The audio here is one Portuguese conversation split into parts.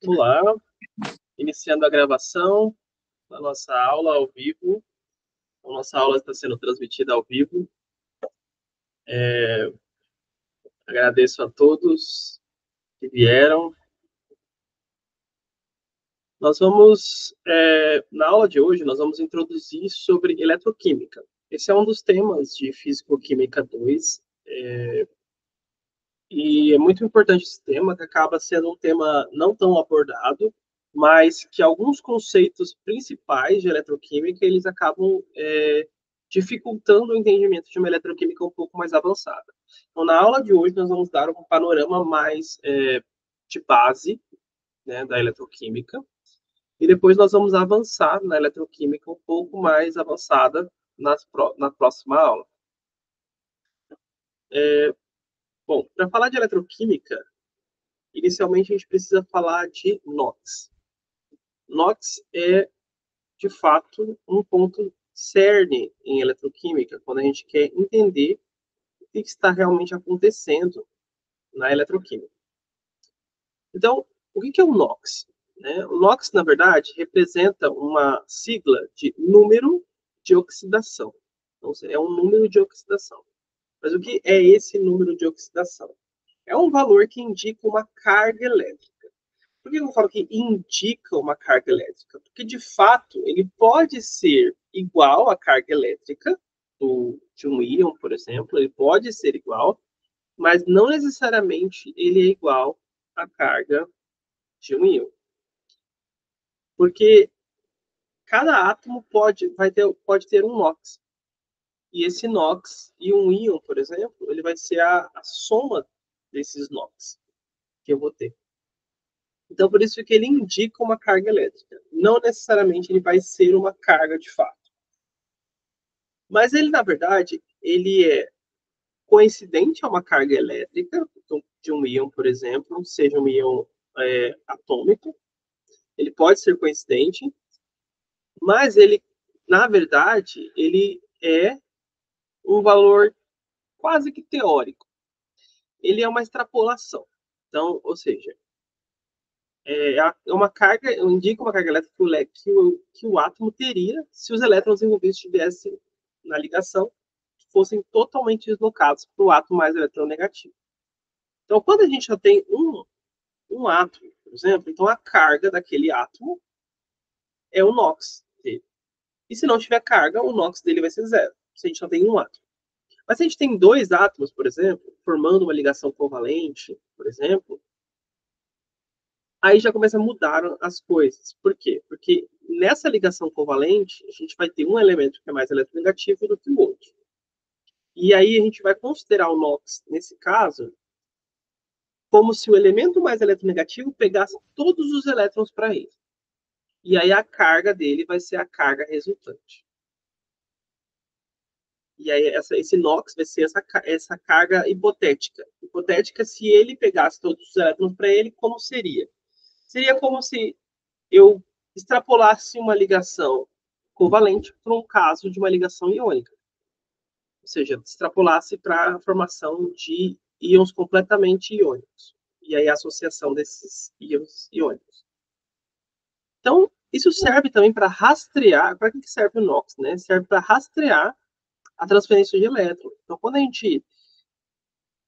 Olá, iniciando a gravação da nossa aula ao vivo. A nossa aula está sendo transmitida ao vivo. Agradeço a todos que vieram. Na aula de hoje, nós vamos introduzir sobre eletroquímica. Esse é um dos temas de Físico-Química 2, e é muito importante esse tema, que acaba sendo um tema não tão abordado, mas que alguns conceitos principais de eletroquímica, eles acabam dificultando o entendimento de uma eletroquímica um pouco mais avançada. Então, na aula de hoje, nós vamos dar um panorama mais de base, né, da eletroquímica, e depois nós vamos avançar na eletroquímica um pouco mais avançada na próxima aula. Bom, para falar de eletroquímica, inicialmente a gente precisa falar de NOx. NOx é, de fato, um ponto cerne em eletroquímica, quando a gente quer entender o que está realmente acontecendo na eletroquímica. Então, o que é o NOx? O NOx, na verdade, representa uma sigla de número de oxidação. Então, é um número de oxidação. Mas o que é esse número de oxidação? É um valor que indica uma carga elétrica. Por que eu falo que indica uma carga elétrica? Porque, de fato, ele pode ser igual à carga elétrica de um íon, por exemplo, ele pode ser igual, mas não necessariamente ele é igual à carga de um íon. Porque cada átomo pode ter um NOx. E esse NOx e um íon, por exemplo, ele vai ser a soma desses NOx que eu vou ter. Então, por isso que ele indica uma carga elétrica. Não necessariamente ele vai ser uma carga de fato. Mas ele, na verdade, ele é coincidente a uma carga elétrica, então, de um íon, por exemplo, seja um íon atômico. Ele pode ser coincidente, mas ele, na verdade, ele é um valor quase que teórico. Ele é uma extrapolação. Então, ou seja, uma carga, indica uma carga elétrica que o átomo teria se os elétrons envolvidos estivessem na ligação, fossem totalmente deslocados para o átomo mais eletronegativo. Então, quando a gente já tem um átomo, por exemplo, então a carga daquele átomo é o NOx dele. E se não tiver carga, o NOx dele vai ser zero, se a gente só tem um átomo. Mas se a gente tem dois átomos, por exemplo, formando uma ligação covalente, por exemplo, aí já começa a mudar as coisas. Por quê? Porque nessa ligação covalente, a gente vai ter um elemento que é mais eletronegativo do que o outro. E aí a gente vai considerar o NOx, nesse caso, como se o elemento mais eletronegativo pegasse todos os elétrons para ele. E aí a carga dele vai ser a carga resultante. E aí esse NOx vai ser essa carga hipotética. Hipotética se ele pegasse todos os elétrons para ele, como seria? Seria como se eu extrapolasse uma ligação covalente para um caso de uma ligação iônica. Ou seja, extrapolasse para a formação de íons completamente iônicos. E aí a associação desses íons iônicos. Então, isso serve também para rastrear. Para que serve o NOx? Né? Serve para rastrear a transferência de elétrons. Então, quando a gente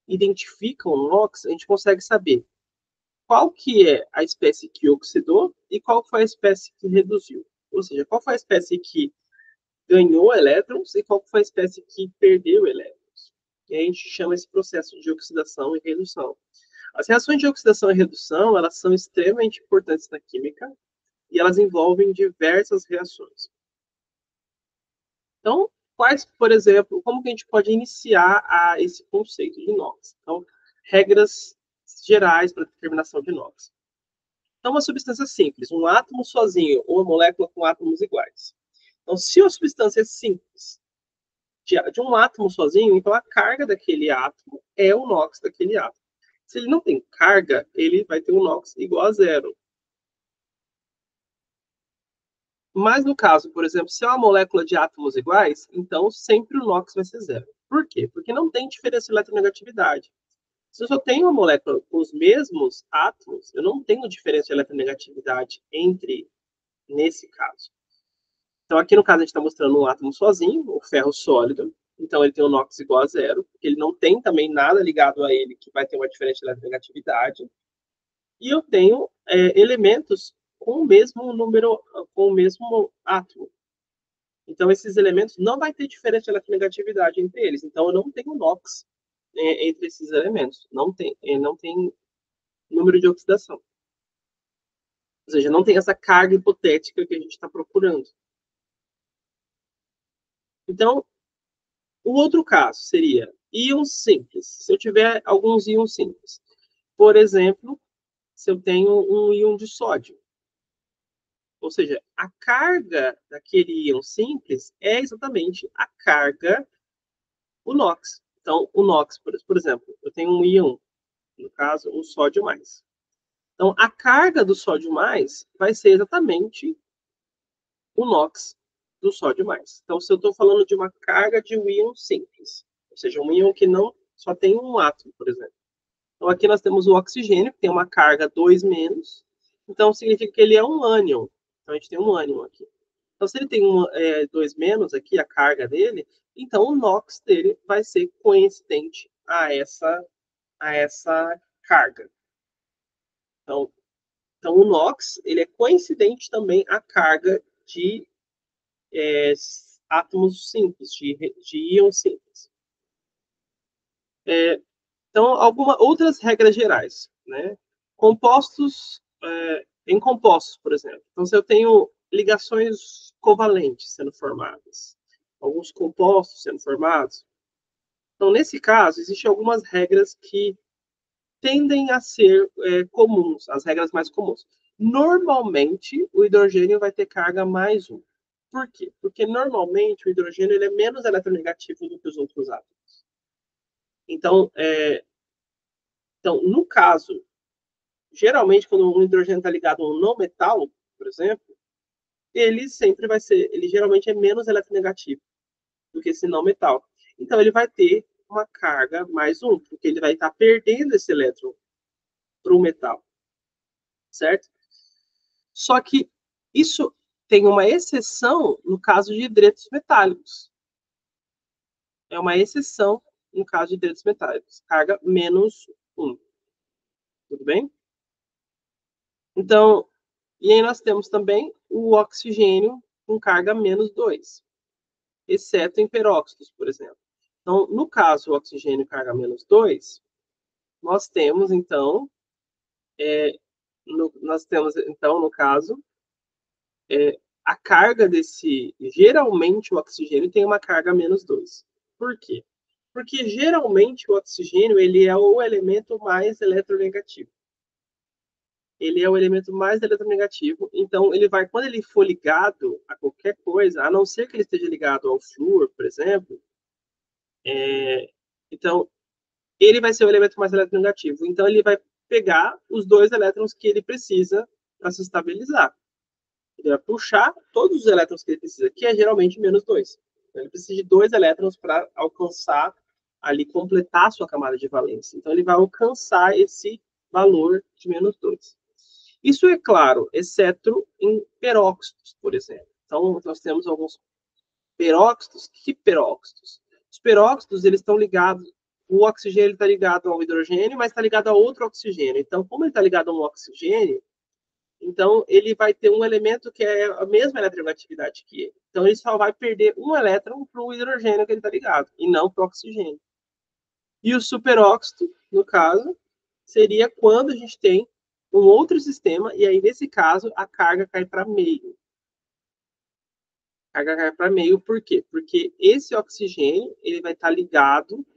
identifica o NOx, a gente consegue saber qual que é a espécie que oxidou e qual foi a espécie que reduziu. Ou seja, qual foi a espécie que ganhou elétrons e qual foi a espécie que perdeu elétrons. E a gente chama esse processo de oxidação e redução. As reações de oxidação e redução, elas são extremamente importantes na química e elas envolvem diversas reações. Então, quais, por exemplo, como que a gente pode iniciar esse conceito de NOx? Então, regras gerais para determinação de NOx. Então, uma substância simples, um átomo sozinho ou uma molécula com átomos iguais. Então, se a substância é simples, de um átomo sozinho, então a carga daquele átomo é o NOx daquele átomo. Se ele não tem carga, ele vai ter um NOx igual a zero. Mas no caso, por exemplo, se é uma molécula de átomos iguais, então sempre o NOx vai ser zero. Por quê? Porque não tem diferença de eletronegatividade. Se eu só tenho uma molécula com os mesmos átomos, eu não tenho diferença de eletronegatividade nesse caso. Então, aqui no caso, a gente está mostrando um átomo sozinho, o ferro sólido. Então, ele tem o NOx igual a zero, porque ele não tem também nada ligado a ele que vai ter uma diferença de eletronegatividade. E eu tenho elementos com o mesmo número, com o mesmo átomo. Então, esses elementos não vai ter diferença de eletronegatividade entre eles. Então, eu não tenho NOx entre esses elementos. Não tem número de oxidação. Ou seja, não tem essa carga hipotética que a gente está procurando. Então, o outro caso seria íons simples. Se eu tiver alguns íons simples. Por exemplo, se eu tenho um íon de sódio. Ou seja, a carga daquele íon simples é exatamente a carga, o NOx. Então, o NOx, por exemplo, eu tenho um íon, no caso, um sódio mais. Então, a carga do sódio mais vai ser exatamente o NOx do sódio mais. Então, se eu estou falando de uma carga de um íon simples, ou seja, um íon que não só tem um átomo, por exemplo. Então, aqui nós temos o oxigênio, que tem uma carga 2 menos. Então, significa que ele é um ânion. Então, a gente tem um ânion aqui. Então, se ele tem 2 menos aqui, a carga dele, então o NOx dele vai ser coincidente a essa carga. Então, o NOx ele é coincidente também à carga de átomos simples, de íons simples. Então, algumas outras regras gerais, né? Compostos, em compostos, por exemplo. Então, se eu tenho ligações covalentes sendo formadas, alguns compostos sendo formados, então, nesse caso, existem algumas regras que tendem a ser comuns, as regras mais comuns. Normalmente, o hidrogênio vai ter carga mais 1. Por quê? Porque normalmente o hidrogênio ele é menos eletronegativo do que os outros átomos. Então, no caso, geralmente quando um hidrogênio está ligado a um não metal, por exemplo, ele geralmente é menos eletronegativo do que esse não metal. Então, ele vai ter uma carga mais 1, porque ele vai estar perdendo esse elétron para o metal, certo? Só que isso tem uma exceção no caso de hidretos metálicos. É uma exceção no caso de hidretos metálicos. Carga menos 1. Tudo bem? Então, e aí nós temos também o oxigênio com carga menos 2, exceto em peróxidos, por exemplo. Então, no caso, o oxigênio carga menos 2, nós temos, então, no caso, a carga geralmente o oxigênio tem uma carga menos 2. Por quê? Porque geralmente o oxigênio ele é o elemento mais eletronegativo. Ele é o elemento mais eletronegativo, então quando ele for ligado a qualquer coisa, a não ser que ele esteja ligado ao flúor, por exemplo, então ele vai ser o elemento mais eletronegativo. Então ele vai pegar os 2 elétrons que ele precisa para se estabilizar. Ele vai puxar todos os elétrons que ele precisa, que é geralmente menos 2. Então, ele precisa de 2 elétrons para alcançar, ali, completar a sua camada de valência. Então, ele vai alcançar esse valor de menos 2. Isso é claro, exceto em peróxidos, por exemplo. Então, nós temos alguns peróxidos. Que peróxidos? Os peróxidos, eles estão ligados, o oxigênio está ligado ao hidrogênio, mas está ligado a outro oxigênio. Então, como ele está ligado a um oxigênio, então, ele vai ter um elemento que é a mesma eletronegatividade que ele. Então, ele só vai perder um elétron para o hidrogênio que ele está ligado, e não para o oxigênio. E o superóxido, no caso, seria quando a gente tem um outro sistema, e aí, nesse caso, a carga cai para meio. A carga cai para meio, por quê? Porque esse oxigênio ele vai estar ligado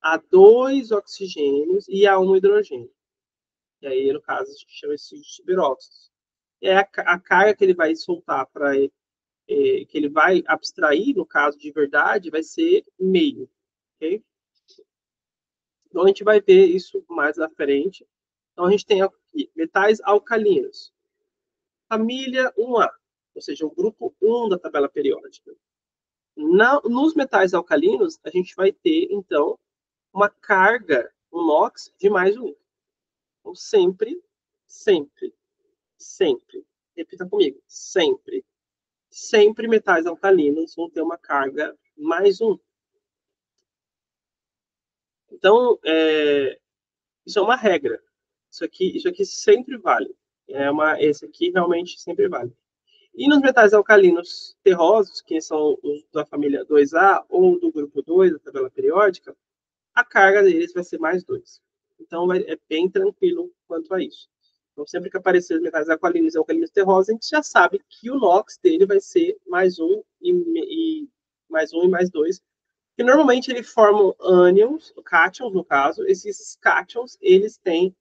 a 2 oxigênios e a um hidrogênio. E aí, no caso, a gente chama isso de superóxidos. A carga que ele vai soltar que ele vai abstrair, no caso de verdade, vai ser meio. Okay? Então, a gente vai ver isso mais à frente. Então, a gente tem aqui metais alcalinos. Família 1A, ou seja, o grupo 1 da tabela periódica. Nos metais alcalinos, a gente vai ter, então, uma carga um NOx de mais um. Então, sempre, sempre, sempre, repita comigo, sempre, sempre metais alcalinos vão ter uma carga mais um. Então, isso é uma regra. Isso aqui sempre vale. Esse aqui realmente sempre vale. E nos metais alcalinos terrosos, que são os da família 2A ou do grupo 2 da tabela periódica, a carga deles vai ser mais 2. Então, é bem tranquilo quanto a isso. Então, sempre que aparecer os metais alcalinos e alcalinos terrosos, a gente já sabe que o NOx dele vai ser mais um e mais um e mais 2. Que normalmente eles formam ânions, cátions no caso. Esses cátions, eles têm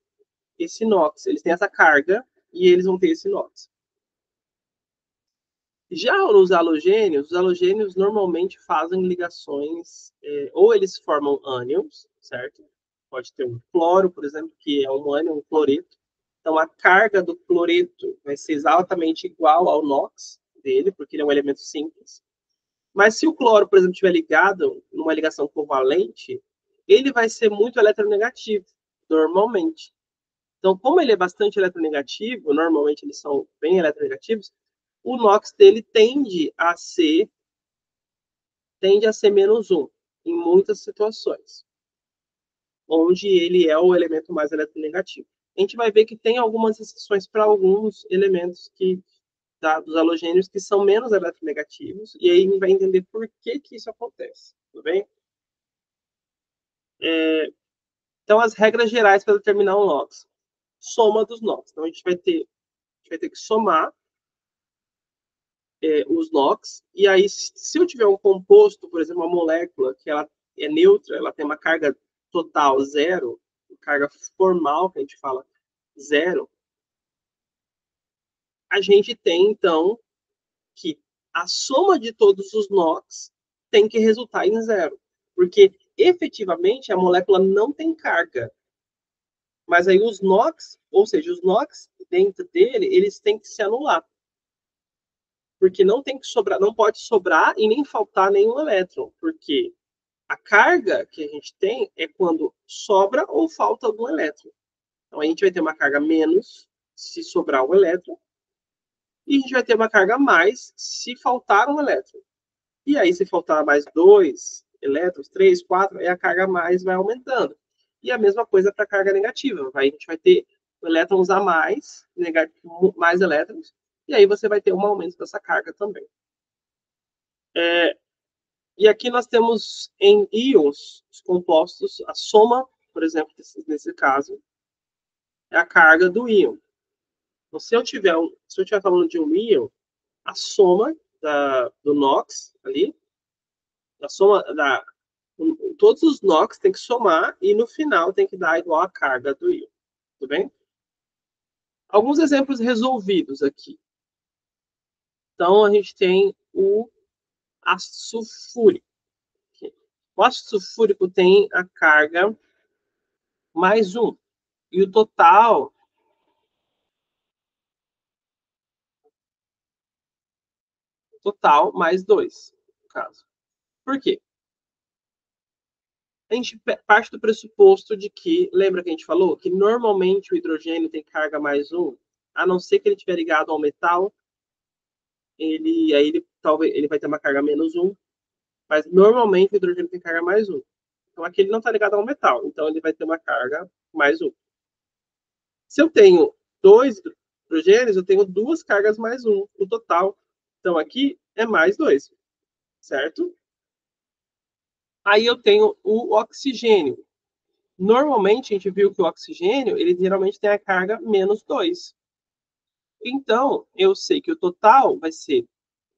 esse NOx, eles têm essa carga e eles vão ter esse NOx. Já nos halogênios, os halogênios normalmente fazem ligações, ou eles formam ânions, certo? Pode ter um cloro, por exemplo, que é um ânion, um cloreto. Então, a carga do cloreto vai ser exatamente igual ao NOx dele, porque ele é um elemento simples. Mas se o cloro, por exemplo, estiver ligado numa ligação covalente, ele vai ser muito eletronegativo, normalmente. Então, como ele é bastante eletronegativo, normalmente eles são bem eletronegativos, o NOx dele tende a ser menos um em muitas situações, onde ele é o elemento mais eletronegativo. A gente vai ver que tem algumas exceções para alguns elementos dos halogênios que são menos eletronegativos, e aí a gente vai entender por que isso acontece, tudo bem? Então, as regras gerais para determinar um NOx. Soma dos NOx. Então, a gente vai ter que somar os NOx, e aí, se eu tiver um composto, por exemplo, uma molécula que ela é neutra, ela tem uma carga total zero, carga formal, que a gente fala zero, a gente tem, então, que a soma de todos os NOx tem que resultar em zero, porque efetivamente a molécula não tem carga, mas aí os NOx, ou seja, os NOx dentro dele, eles têm que se anular. Porque não tem que sobrar, não pode sobrar e nem faltar nenhum elétron, porque a carga que a gente tem é quando sobra ou falta algum elétron. Então a gente vai ter uma carga menos se sobrar um elétron, e a gente vai ter uma carga mais se faltar um elétron. E aí, se faltar mais 2 elétrons, 3, 4, aí a carga mais vai aumentando. E a mesma coisa para a carga negativa. A gente vai ter elétrons a mais, mais elétrons, e aí você vai ter um aumento dessa carga também. E aqui nós temos em íons os compostos, a soma, por exemplo, nesse caso, é a carga do íon. Então, se eu estiver falando de um íon, a soma do NOx ali, a soma todos os NOx tem que somar e no final tem que dar igual a carga do íon. Tudo bem? Alguns exemplos resolvidos aqui. Então, a gente tem o ácido sulfúrico. O ácido sulfúrico tem a carga mais 1. E o total mais 2, no caso. Por quê? A gente parte do pressuposto de que, lembra que a gente falou? Que normalmente o hidrogênio tem carga mais 1, a não ser que ele estiver ligado ao metal, talvez ele vai ter uma carga menos 1, mas normalmente o hidrogênio tem carga mais 1. Então aqui ele não está ligado ao metal, então ele vai ter uma carga mais 1. Se eu tenho 2 hidrogênios, eu tenho 2 cargas mais 1 no total. Então aqui é mais 2, certo? Aí eu tenho o oxigênio. Normalmente a gente viu que o oxigênio, ele geralmente tem a carga menos 2. Então, eu sei que o total vai ser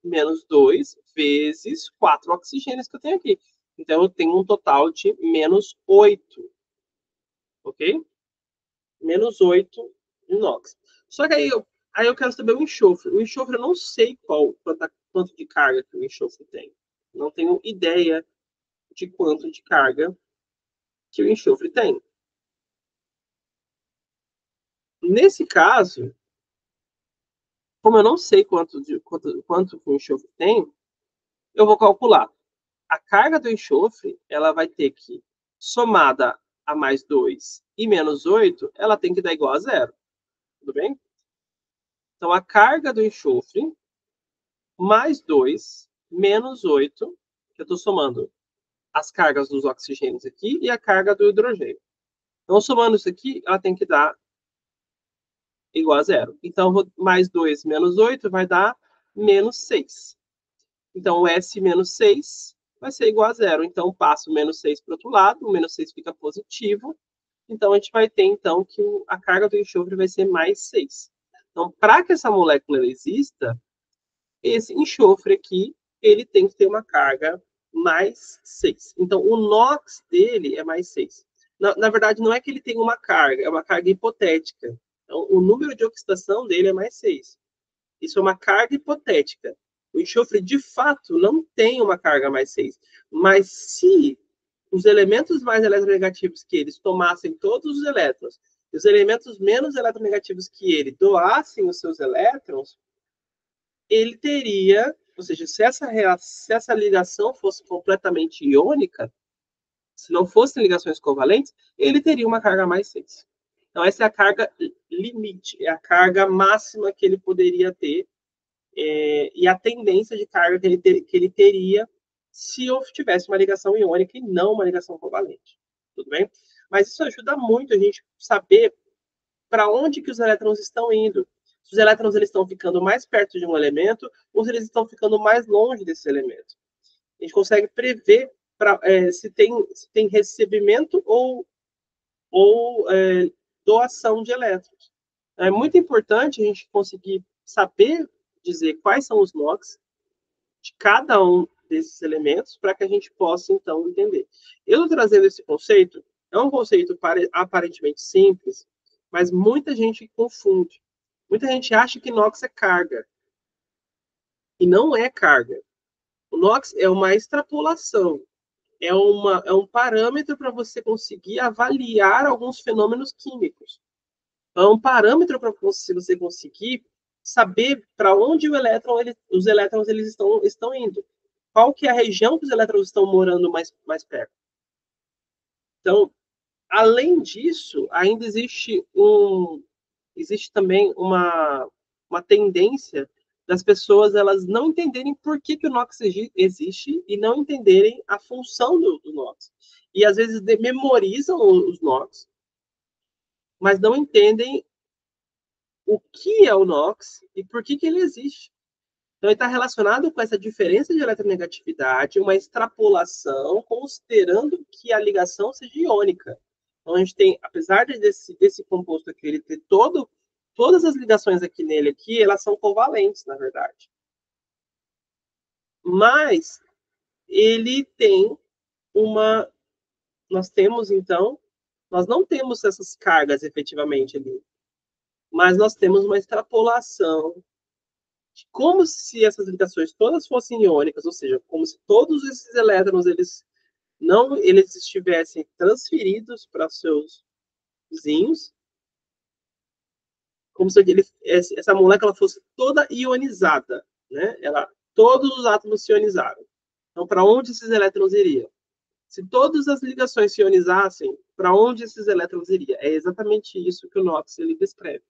menos 2 vezes 4 oxigênios que eu tenho aqui. Então, eu tenho um total de menos 8. Ok? Menos 8 inox. Só que aí eu quero saber o enxofre. O enxofre eu não sei quanto de carga que o enxofre tem. Não tenho ideia de quanto de carga que o enxofre tem. Nesse caso, como eu não sei quanto o enxofre tem, eu vou calcular. A carga do enxofre, ela vai ter que, somada a mais 2 e menos 8, ela tem que dar igual a zero. Tudo bem? Então, a carga do enxofre mais 2 menos 8, que eu estou somando as cargas dos oxigênios aqui e a carga do hidrogênio. Então, somando isso aqui, ela tem que dar igual a zero. Então, mais 2 menos 8 vai dar menos 6. Então, o S menos 6 vai ser igual a zero. Então, passo o menos 6 para o outro lado, o menos 6 fica positivo. Então, a gente vai ter, então, que a carga do enxofre vai ser mais 6. Então, para que essa molécula exista, esse enxofre aqui, ele tem que ter uma carga mais 6. Então, o NOx dele é mais 6. Na verdade, não é que ele tem uma carga, é uma carga hipotética. Então, o número de oxidação dele é mais 6. Isso é uma carga hipotética. O enxofre, de fato, não tem uma carga mais 6. Mas se os elementos mais eletronegativos que eles tomassem todos os elétrons, e os elementos menos eletronegativos que ele doassem os seus elétrons, ele teria, ou seja, se essa ligação fosse completamente iônica, se não fossem ligações covalentes, ele teria uma carga mais 6. Então, essa é a carga limite, é a carga máxima que ele poderia ter, e a tendência de carga que ele teria se eu tivesse uma ligação iônica e não uma ligação covalente. Tudo bem? Mas isso ajuda muito a gente saber para onde que os elétrons estão indo. Se os elétrons eles estão ficando mais perto de um elemento ou se eles estão ficando mais longe desse elemento. A gente consegue prever se tem recebimento ou doação de elétrons. É muito importante a gente conseguir saber dizer quais são os NOx de cada um desses elementos para que a gente possa, então, entender. Eu estou trazendo esse conceito, é um conceito aparentemente simples, mas muita gente confunde. Muita gente acha que NOx é carga. E não é carga. O NOx é uma extrapolação, é um parâmetro para você conseguir avaliar alguns fenômenos químicos. É um parâmetro para você conseguir saber para onde os elétrons eles estão indo. Qual que é a região que os elétrons estão morando mais perto. Então, além disso, ainda existe também uma tendência das pessoas elas não entenderem por que o NOx existe e não entenderem a função do NOx. E às vezes memorizam os NOx, mas não entendem o que é o NOx e por que ele existe. Então, ele está relacionado com essa diferença de eletronegatividade, uma extrapolação, considerando que a ligação seja iônica. Então, a gente tem, apesar desse composto aqui, ele ter todas as ligações aqui nele, aqui, elas são covalentes, na verdade. Mas, ele tem uma... Nós temos, então, nós não temos essas cargas efetivamente ali, mas nós temos uma extrapolação como se essas ligações todas fossem iônicas, ou seja, como se todos esses elétrons eles estivessem transferidos para seus vizinhos, como se essa molécula fosse toda ionizada, né? Todos os átomos se ionizaram. Então, para onde esses elétrons iriam? Se todas as ligações se ionizassem, para onde esses elétrons iriam? É exatamente isso que o NOx ele descreve.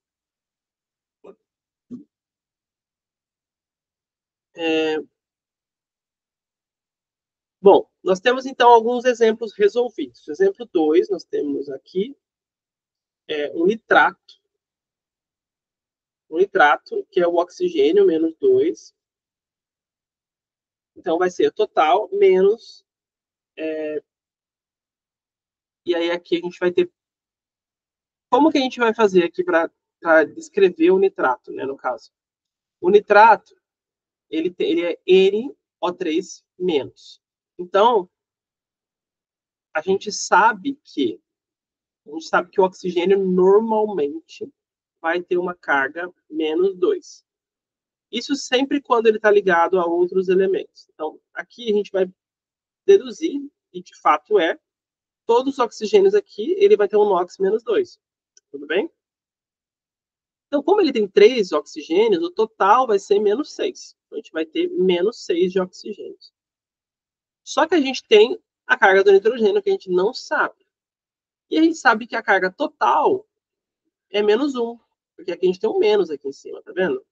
Bom, nós temos então alguns exemplos resolvidos. Exemplo 2, nós temos aqui um nitrato. Um nitrato, que é o oxigênio menos 2. Então, vai ser total menos... e aí aqui a gente vai ter... Como que a gente vai fazer aqui para descrever o nitrato, né, no caso? O nitrato, ele é NO3-. Então, a gente sabe que o oxigênio normalmente vai ter uma carga menos 2. Isso sempre quando ele está ligado a outros elementos. Então, aqui a gente vai deduzir, e de fato todos os oxigênios aqui, ele vai ter um NOx menos 2. Tudo bem? Então, como ele tem 3 oxigênios, o total vai ser menos 6. Então, a gente vai ter menos 6 de oxigênios. Só que a gente tem a carga do nitrogênio que a gente não sabe. E a gente sabe que a carga total é menos 1, porque aqui a gente tem um menos aqui em cima, tá vendo?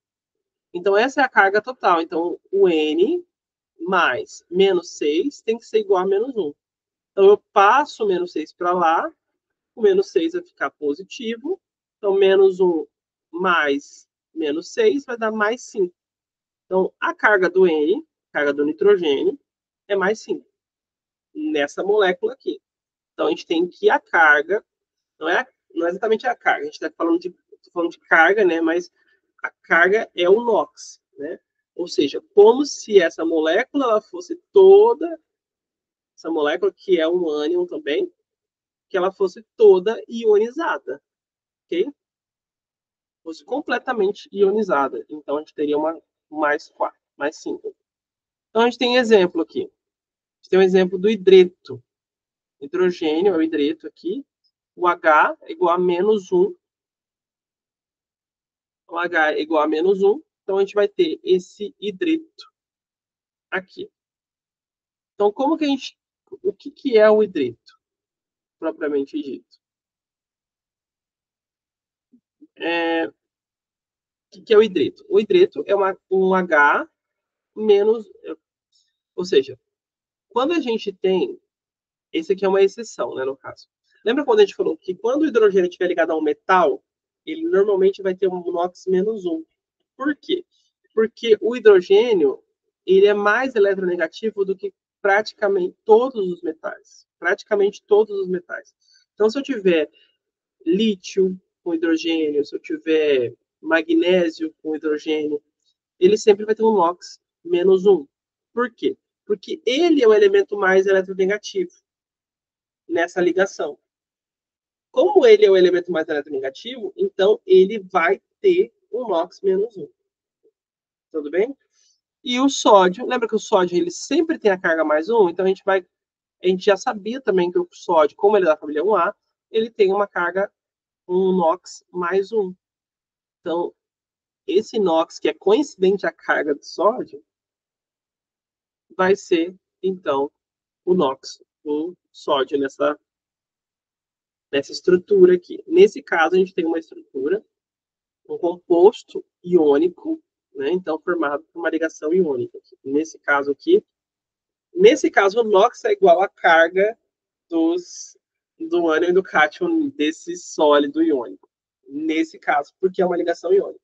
Então, essa é a carga total. Então, o N mais menos 6 tem que ser igual a menos 1. Então, eu passo o menos 6 para lá, o menos 6 vai ficar positivo. Então, menos 1 mais menos 6 vai dar mais 5. Então, a carga do N, carga do nitrogênio, é mais 5 nessa molécula aqui. Então, a gente tem que a carga, não é exatamente a carga, a gente está falando de carga, né? Mas a carga é o NOx, né? Ou seja, como se essa molécula ela fosse toda, essa molécula que é um ânion também, que ela fosse toda ionizada, ok? Fosse completamente ionizada. Então, a gente teria uma mais 4, mais 5. Então, a gente tem exemplo aqui. A gente tem um exemplo do hidreto. Hidrogênio é o hidreto aqui. O H é igual a menos 1. O H é igual a menos 1. Então, a gente vai ter esse hidreto aqui. Então, como que a gente... O que é o hidreto, propriamente dito? O que é o hidreto? O hidreto é um H menos... Ou seja, quando a gente tem... Esse aqui é uma exceção, né, no caso. Lembra quando a gente falou que quando o hidrogênio estiver ligado a um metal, ele normalmente vai ter um NOx menos 1. Por quê? Porque o hidrogênio ele é mais eletronegativo do que praticamente todos os metais. Praticamente todos os metais. Então, se eu tiver lítio com hidrogênio, se eu tiver magnésio com hidrogênio, ele sempre vai ter um NOx menos 1. Por quê? Porque ele é o elemento mais eletronegativo nessa ligação. Como ele é o elemento mais eletronegativo, então ele vai ter um NOx menos 1. Tudo bem? E o sódio, lembra que o sódio ele sempre tem a carga mais 1? Então a gente já sabia também que o sódio, como ele é da família 1A, ele tem uma carga, um NOx mais 1. Então, esse NOx, que é coincidente à carga do sódio, vai ser, então, o NOx, o sódio nessa estrutura aqui. Nesse caso, a gente tem uma estrutura, um composto iônico, né? Então, formado por uma ligação iônica. Nesse caso aqui, o NOx é igual à carga do ânion e do cátion desse sólido iônico. Nesse caso, porque é uma ligação iônica.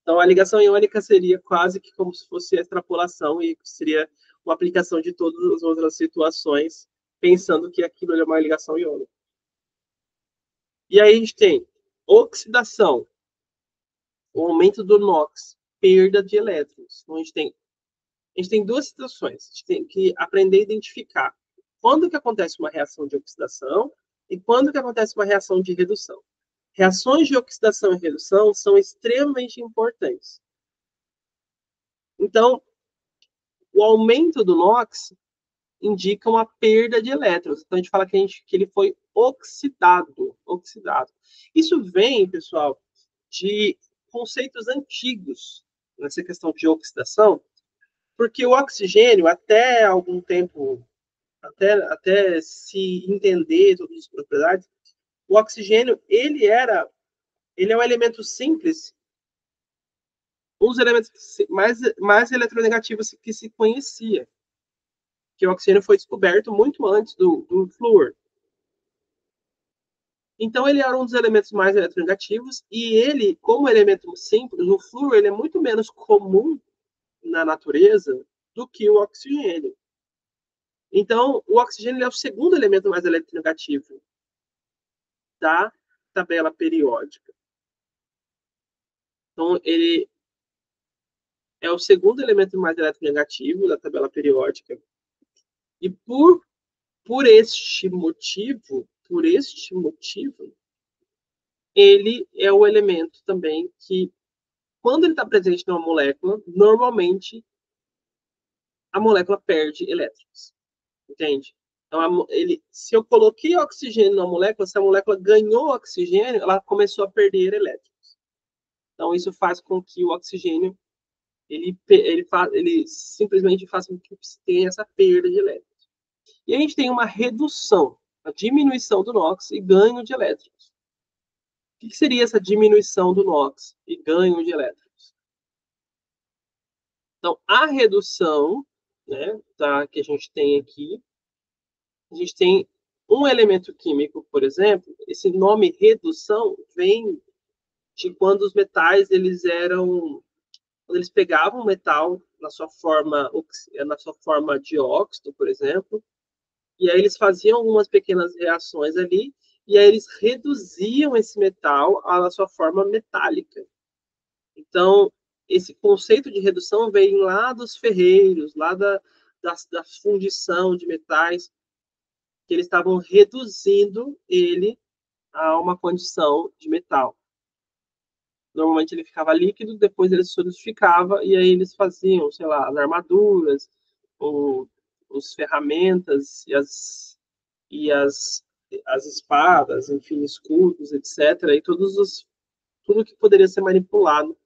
Então, a ligação iônica seria quase que como se fosse a extrapolação e seria uma aplicação de todas as outras situações, pensando que aquilo é uma ligação iônica. E aí a gente tem oxidação, o aumento do NOx, perda de elétrons. Então, a gente tem duas situações. A gente tem que aprender a identificar quando que acontece uma reação de oxidação e quando que acontece uma reação de redução. Reações de oxidação e redução são extremamente importantes. Então, o aumento do NOx indica uma perda de elétrons. Então, a gente fala que ele foi oxidado. Isso vem, pessoal, de conceitos antigos nessa questão de oxidação, porque o oxigênio, até algum tempo, até se entender todas as propriedades, o oxigênio, ele é um elemento simples, um dos elementos mais eletronegativos que se conhecia. Que o oxigênio foi descoberto muito antes do flúor. Então, ele era um dos elementos mais eletronegativos, e ele, como elemento simples, o flúor ele é muito menos comum na natureza do que o oxigênio. Então, o oxigênio é o segundo elemento mais eletronegativo da tabela periódica. Então, ele é o segundo elemento mais eletronegativo da tabela periódica. E por este motivo, ele é o elemento também que, quando ele está presente numa molécula, normalmente a molécula perde elétrons. Entende? Então, se eu coloquei oxigênio na molécula, se a molécula ganhou oxigênio, ela começou a perder elétrons. Então, isso faz com que o oxigênio ele simplesmente faça com que tenha essa perda de elétrons. E a gente tem uma redução. A diminuição do NOx e ganho de elétrons. O que seria essa diminuição do NOx e ganho de elétrons? Então, a redução, né, que a gente tem aqui, a gente tem um elemento químico, por exemplo, esse nome redução vem de quando os metais quando eles pegavam o metal na sua forma de óxido, por exemplo, e aí eles faziam algumas pequenas reações ali, e aí eles reduziam esse metal à sua forma metálica. Então, esse conceito de redução vem lá dos ferreiros, lá da fundição de metais, que eles estavam reduzindo ele a uma condição de metal. Normalmente ele ficava líquido, depois ele solidificava, e aí eles faziam, sei lá, as armaduras, ou as ferramentas e as espadas, enfim, escudos, etc. E tudo que poderia ser manipulado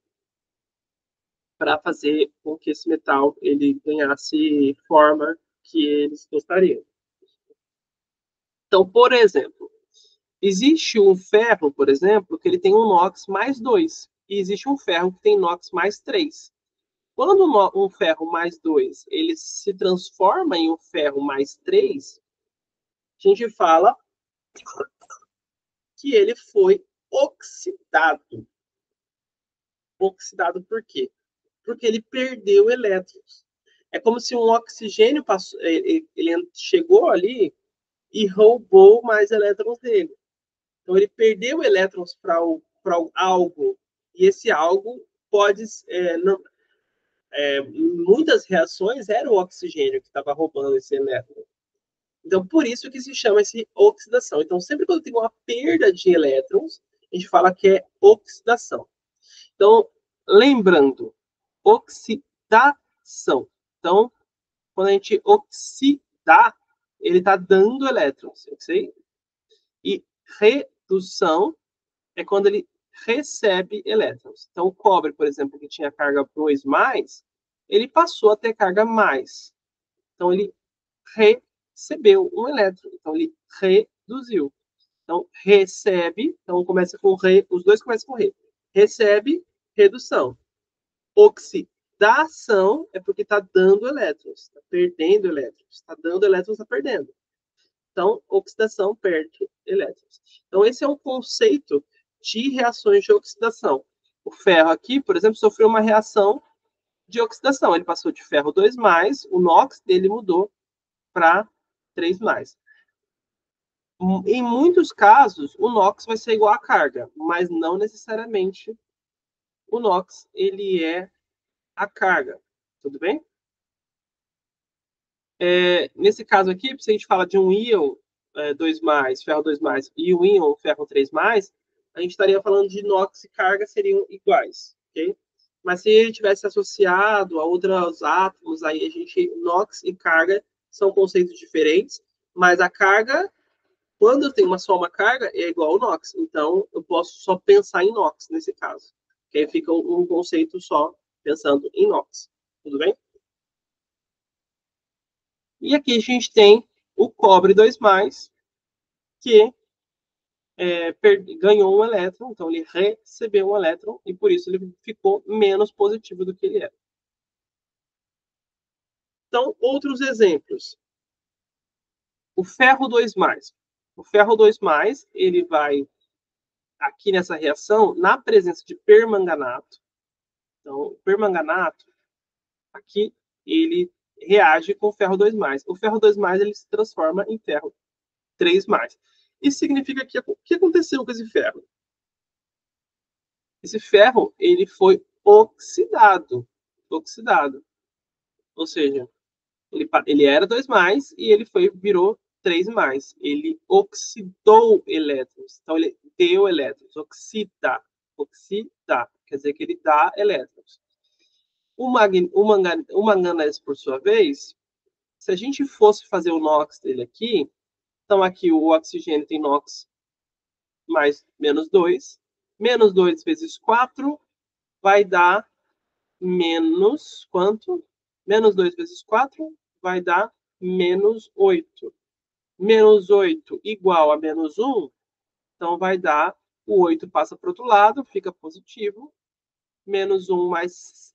para fazer com que esse metal ele ganhasse forma que eles gostariam. Então, por exemplo, existe um ferro, por exemplo, que ele tem um NOx mais 2, e existe um ferro que tem NOx mais 3. Quando um ferro mais 2 ele se transforma em um ferro mais 3, a gente fala que ele foi oxidado. Oxidado por quê? Porque ele perdeu elétrons. É como se um oxigênio passou, ele chegou ali e roubou mais elétrons dele. Então ele perdeu elétrons para algo, e esse algo pode, em muitas reações, era o oxigênio que estava roubando esse elétron. Então, por isso que se chama esse oxidação. Então, sempre quando tem uma perda de elétrons, a gente fala que é oxidação. Então, lembrando, oxidação. Então, quando a gente oxidar, ele está dando elétrons, ok? E redução é quando ele recebe elétrons. Então, o cobre, por exemplo, que tinha carga 2+, ele passou a ter carga mais. Então, ele recebeu um elétron. Então, ele reduziu. Então, recebe, então começa com re, os dois começam com re. Recebe, redução. Oxidação é porque está dando elétrons, está perdendo elétrons. Está dando elétrons, está perdendo. Então, oxidação perde elétrons. Então, esse é um conceito de reações de oxidação. O ferro aqui, por exemplo, sofreu uma reação de oxidação. Ele passou de ferro 2+, o NOx dele mudou para 3+. Em muitos casos, o NOx vai ser igual à carga, mas não necessariamente o NOx ele é a carga. Tudo bem? Nesse caso aqui, se a gente fala de um íon 2+, ferro 2+, e um íon ferro 3+, a gente estaria falando de NOx e carga seriam iguais, ok? Mas se a gente tivesse associado a outros átomos, aí a gente, NOx e carga são conceitos diferentes, mas a carga, quando eu tenho só uma carga, é igual ao NOx. Então, eu posso só pensar em NOx nesse caso. Que aí fica um conceito só pensando em NOx. Tudo bem? E aqui a gente tem o cobre 2+, que ganhou um elétron, então ele recebeu um elétron, e por isso ele ficou menos positivo do que ele era. Então, outros exemplos. O ferro 2+. O ferro 2+, ele vai, aqui nessa reação, na presença de permanganato. Então, o permanganato, aqui, ele reage com o ferro 2+. O ferro 2+, ele se transforma em ferro 3+. Isso significa que o que aconteceu com esse ferro? Esse ferro ele foi oxidado. Ou seja, ele era 2+, e ele virou 3+. Ele oxidou elétrons. Então, ele deu elétrons. Oxida. Quer dizer que ele dá elétrons. O manganês, por sua vez, se a gente fosse fazer o NOx dele aqui, então aqui o oxigênio tem NOx mais -2. -2 vezes 4 vai dar menos quanto? -2 vezes 4 vai dar -8. Menos 8 igual a menos 1, então vai dar, o 8 passa para o outro lado, fica positivo. Menos 1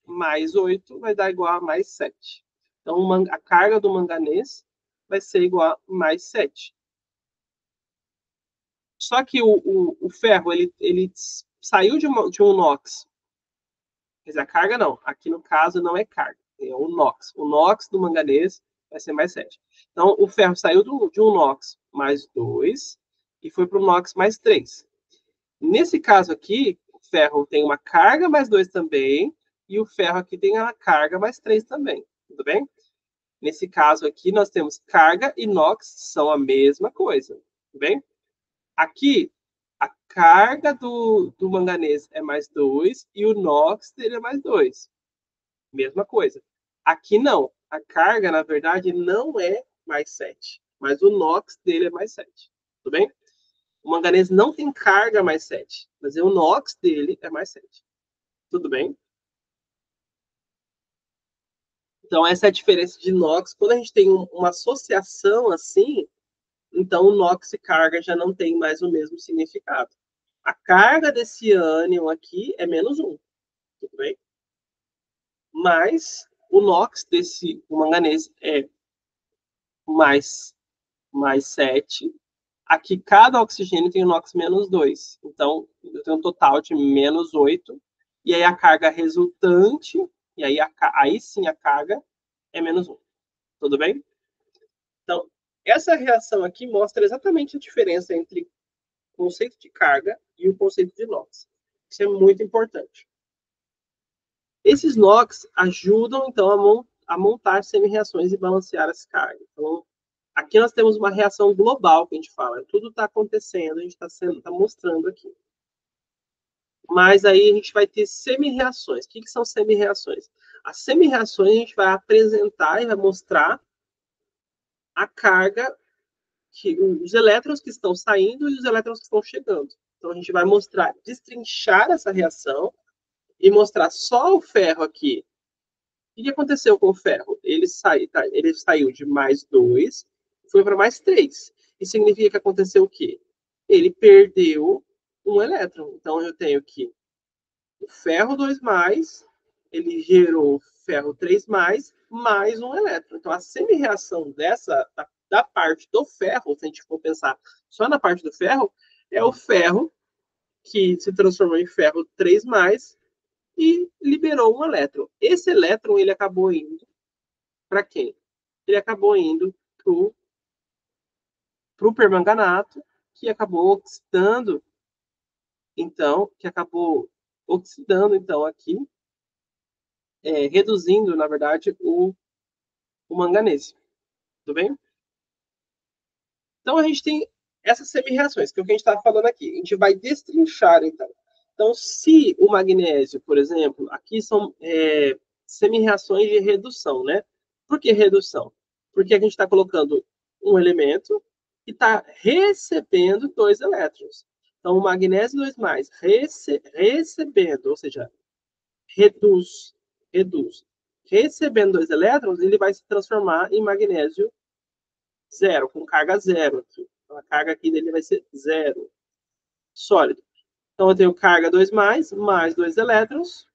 mais 8 vai dar igual a mais 7. Então, a carga do manganês vai ser igual a mais 7. Só que o ferro, ele saiu de um NOx. Quer dizer, a carga não. Aqui no caso não é carga, é o NOx. O NOx do manganês vai ser mais 7. Então, o ferro saiu de um NOx mais 2 e foi para o NOx mais 3. Nesse caso aqui, o ferro tem uma carga mais 2 também, e o ferro aqui tem a carga mais 3 também. Tudo bem? Nesse caso aqui, nós temos carga e NOx são a mesma coisa. Tudo bem? Aqui, a carga do manganês é mais 2 e o NOx dele é mais 2. Mesma coisa. Aqui não. A carga, na verdade, não é mais 7, mas o NOx dele é mais 7. Tudo bem? O manganês não tem carga mais 7, mas o NOx dele é mais 7. Tudo bem? Então, essa é a diferença de NOx. Quando a gente tem uma associação assim, então o NOx e carga já não tem mais o mesmo significado. A carga desse ânion aqui é menos 1. Tudo bem? Mas o NOx o manganês é mais 7. Aqui, cada oxigênio tem o NOx menos 2. Então, eu tenho um total de menos 8. E aí, a carga resultante, e aí sim a carga é menos 1. Tudo bem? Então, essa reação aqui mostra exatamente a diferença entre o conceito de carga e o conceito de NOx. Isso é muito importante. Esses NOx ajudam, então, a montar semi-reações e balancear as cargas. Então, aqui nós temos uma reação global que a gente fala. Tudo está acontecendo, a gente está mostrando aqui. Mas aí a gente vai ter semi-reações. O que são semi-reações? As semi-reações a gente vai apresentar e vai mostrar a carga, os elétrons que estão saindo e os elétrons que estão chegando. Então a gente vai mostrar, destrinchar essa reação e mostrar só o ferro aqui. O que aconteceu com o ferro? Ele saiu de mais 2, foi para mais 3. Isso significa que aconteceu o quê? Ele perdeu um elétron. Então eu tenho que o ferro 2+, ele gerou ferro 3+, mais um elétron. Então, a semi-reação da parte do ferro, se a gente for pensar só na parte do ferro, é o ferro que se transformou em ferro 3+, e liberou um elétron. Esse elétron, ele acabou indo para quem? Ele acabou indo para o permanganato, que acabou oxidando, então, aqui, reduzindo, na verdade, o manganês. Tudo bem? Então, a gente tem essas semi-reações, que é o que a gente está falando aqui. A gente vai destrinchar, então. Então, se o magnésio, por exemplo, aqui são semi-reações de redução, né? Por que redução? Porque a gente está colocando um elemento que está recebendo 2 elétrons. Então, o magnésio 2+, recebendo, ou seja, reduz, recebendo 2 elétrons, ele vai se transformar em magnésio 0, com carga 0 aqui. Então, a carga aqui dele vai ser 0, sólido. Então, eu tenho carga 2+, mais 2 elétrons,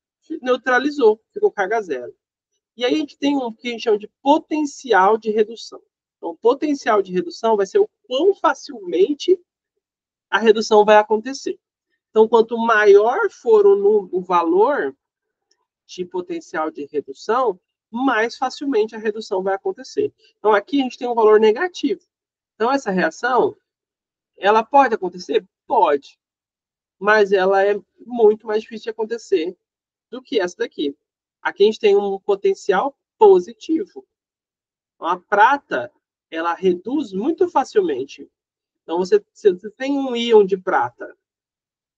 neutralizou, ficou carga 0. E aí a gente tem um que a gente chama de potencial de redução. Então, o potencial de redução vai ser o quão facilmente a redução vai acontecer. Então, quanto maior for o valor de potencial de redução, mais facilmente a redução vai acontecer. Então, aqui a gente tem um valor negativo. Então, essa reação, ela pode acontecer? Pode. Mas ela é muito mais difícil de acontecer do que essa daqui. Aqui a gente tem um potencial positivo. Então, a prata, ela reduz muito facilmente. Então, você tem um íon de prata,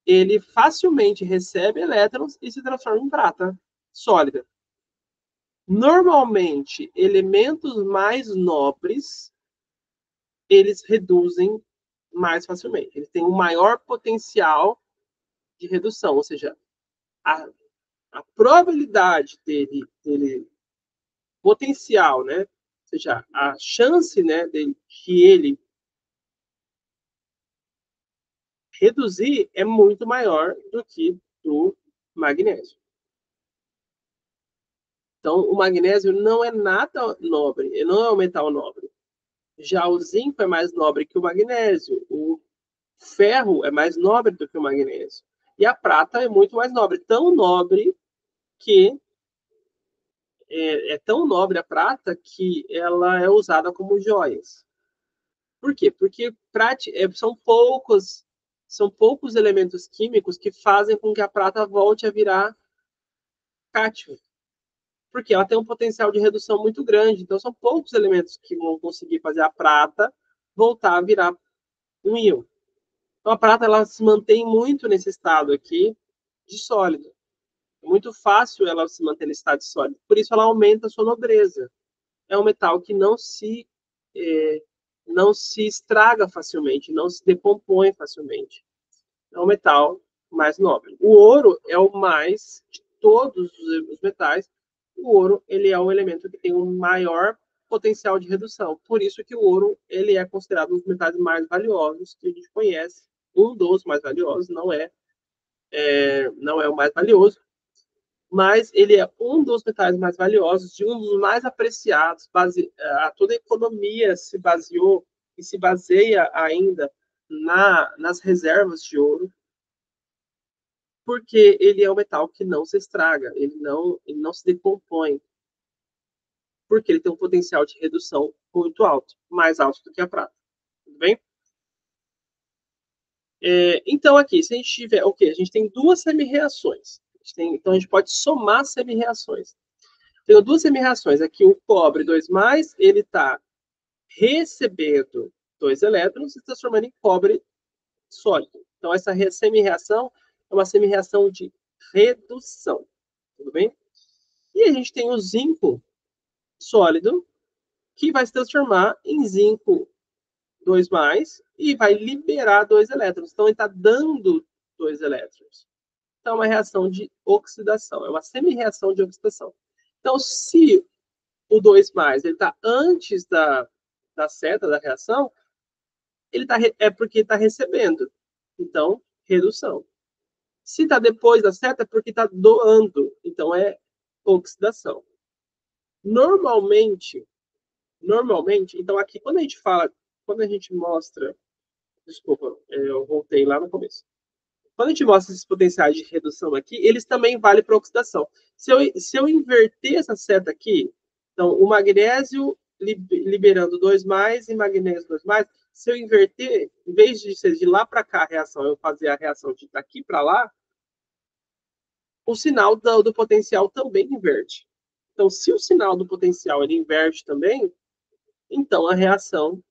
ele facilmente recebe elétrons e se transforma em prata sólida. Normalmente, elementos mais nobres, eles reduzem mais facilmente. Eles têm um maior potencial de redução, ou seja, a probabilidade dele potencial, né? Ou seja, a chance, né, de que ele reduzir é muito maior do que do magnésio. Então, o magnésio não é nada nobre, ele não é um metal nobre. Já o zinco é mais nobre que o magnésio, o ferro é mais nobre do que o magnésio. E a prata é muito mais nobre, tão nobre que é tão nobre a prata que ela é usada como joias. Por quê? Porque são poucos elementos químicos que fazem com que a prata volte a virar cátion. Porque ela tem um potencial de redução muito grande. Então, são poucos elementos que vão conseguir fazer a prata voltar a virar um íon. Então, a prata ela se mantém muito nesse estado aqui de sólido. É muito fácil ela se manter nesse estado de sólido. Por isso, ela aumenta a sua nobreza. É um metal que não se estraga facilmente, não se decompõe facilmente. É um metal mais nobre. O ouro é o mais de todos os metais. O ouro ele é um elemento que tem um maior potencial de redução. Por isso que o ouro ele é considerado um dos metais mais valiosos que a gente conhece. Um dos mais valiosos, não é o mais valioso, mas ele é um dos metais mais valiosos, de um dos mais apreciados. Toda a economia se baseou e se baseia ainda nas reservas de ouro, porque ele é um metal que não se estraga, ele não se decompõe, porque ele tem um potencial de redução muito alto, mais alto do que a prata. Tudo bem? Então, aqui, se a gente tiver, a gente tem duas semi-reações. Então, a gente pode somar semi-reações. Tenho duas semi-reações. Aqui, o cobre 2+, ele está recebendo 2 elétrons e transformando em cobre sólido. Então, essa semi-reação é uma semi-reação de redução. Tudo bem? E a gente tem o zinco sólido, que vai se transformar em zinco 2+, e vai liberar 2 elétrons. Então, ele está dando 2 elétrons. Então, é uma reação de oxidação, é uma semi-reação de oxidação. Então, se o 2+, ele está antes da seta da reação, é porque está recebendo. Então, redução. Se está depois da seta, é porque está doando. Então, é oxidação. Normalmente, então aqui, quando a gente mostra, desculpa, eu voltei lá no começo. Quando a gente mostra esses potenciais de redução aqui, eles também valem para oxidação. Se eu inverter essa seta aqui, então o magnésio liberando 2+, e magnésio 2+, se eu inverter, em vez de ser de lá para cá a reação, eu fazer a reação de daqui para lá, o sinal do potencial também inverte. Então, se o sinal do potencial ele inverte também, então a reação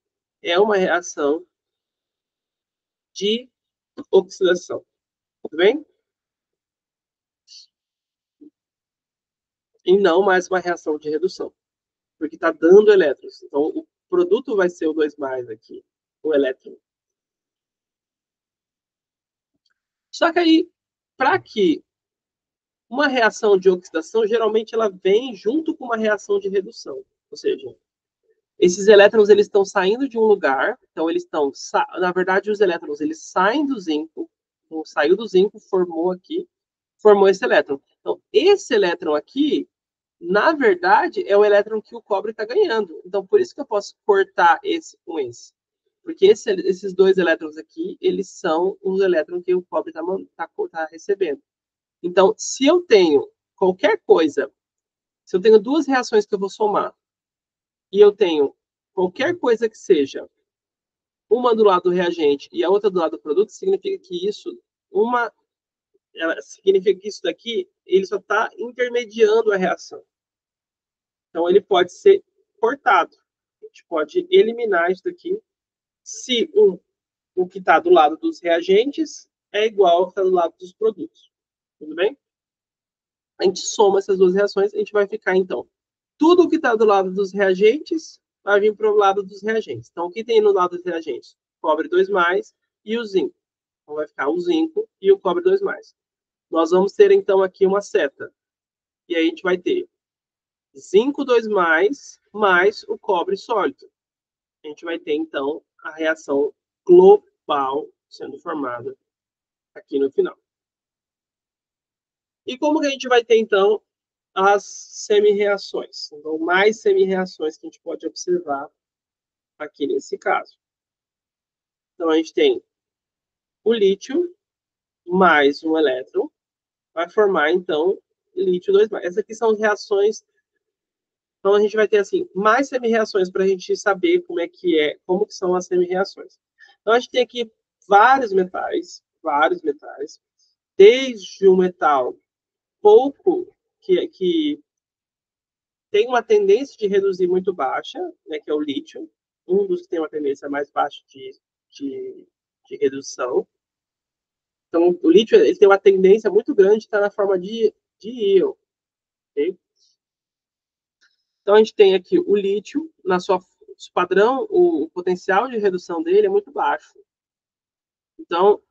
é uma reação de oxidação. Tudo bem? E não mais uma reação de redução, porque está dando elétrons. Então, o produto vai ser o 2+ aqui, o elétron. Só que aí, para que uma reação de oxidação, geralmente ela vem junto com uma reação de redução. Ou seja, esses elétrons eles estão saindo de um lugar, então eles estão, na verdade, os elétrons eles saem do zinco, então, saiu do zinco, formou esse elétron. Então, esse elétron aqui, na verdade, é o elétron que o cobre está ganhando. Então, por isso que eu posso cortar esse com esse. Porque esses 2 elétrons aqui, eles são os elétrons que o cobre tá recebendo. Então, se eu tenho qualquer coisa, se eu tenho 2 reações que eu vou somar, e eu tenho qualquer coisa que seja uma do lado do reagente e a outra do lado do produto, significa que isso daqui, ele só está intermediando a reação. Então, ele pode ser cortado. A gente pode eliminar isso daqui se o que está do lado dos reagentes é igual ao que está do lado dos produtos. Tudo bem? A gente soma essas duas reações, a gente vai ficar, então, tudo que está do lado dos reagentes vai vir para o lado dos reagentes. Então, o que tem no lado dos reagentes? Cobre 2+, e o zinco. Então, vai ficar o zinco e o cobre 2+. Nós vamos ter, então, aqui uma seta. E aí a gente vai ter zinco 2+, mais o cobre sólido. A gente vai ter, então, a reação global sendo formada aqui no final. E como que a gente vai ter, então, as semi-reações? Então, mais semi-reações que a gente pode observar aqui nesse caso. Então, a gente tem o lítio mais um elétron, vai formar, então, lítio 2+. Essas aqui são reações. Então, a gente vai ter, assim, mais semi-reações para a gente saber como que são as semi-reações. Então, a gente tem aqui vários metais, desde um metal pouco, que tem uma tendência de reduzir muito baixa, né, que é o lítio, um dos que tem uma tendência mais baixa de redução. Então, o lítio ele tem uma tendência muito grande de estar na forma de íon. Okay? Então, a gente tem aqui o lítio, na sua padrão, o potencial de redução dele é muito baixo. Então,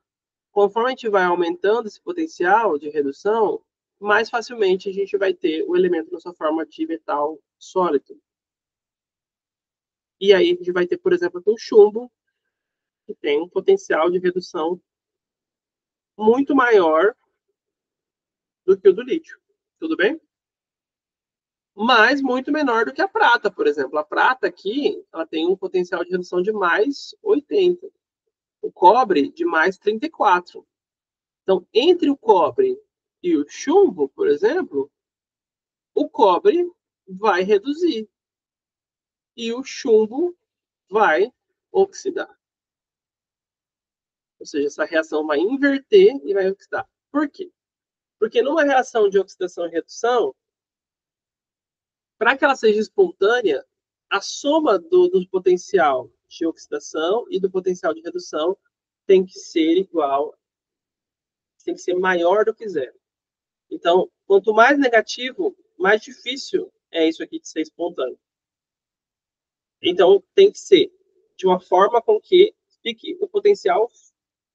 conforme a gente vai aumentando esse potencial de redução, mais facilmente a gente vai ter o elemento na sua forma de metal sólido. E aí a gente vai ter, por exemplo, aqui um chumbo, que tem um potencial de redução muito maior do que o do lítio. Tudo bem? Mas muito menor do que a prata, por exemplo. A prata aqui, ela tem um potencial de redução de mais 80. O cobre, de mais 34. Então, entre o cobre e o chumbo, por exemplo, o cobre vai reduzir e o chumbo vai oxidar. Ou seja, essa reação vai inverter e vai oxidar. Por quê? Porque numa reação de oxidação e redução, para que ela seja espontânea, a soma do potencial de oxidação e do potencial de redução tem que ser igual, tem que ser maior do que zero. Então, quanto mais negativo, mais difícil é isso aqui de ser espontâneo. Então, tem que ser de uma forma com que o potencial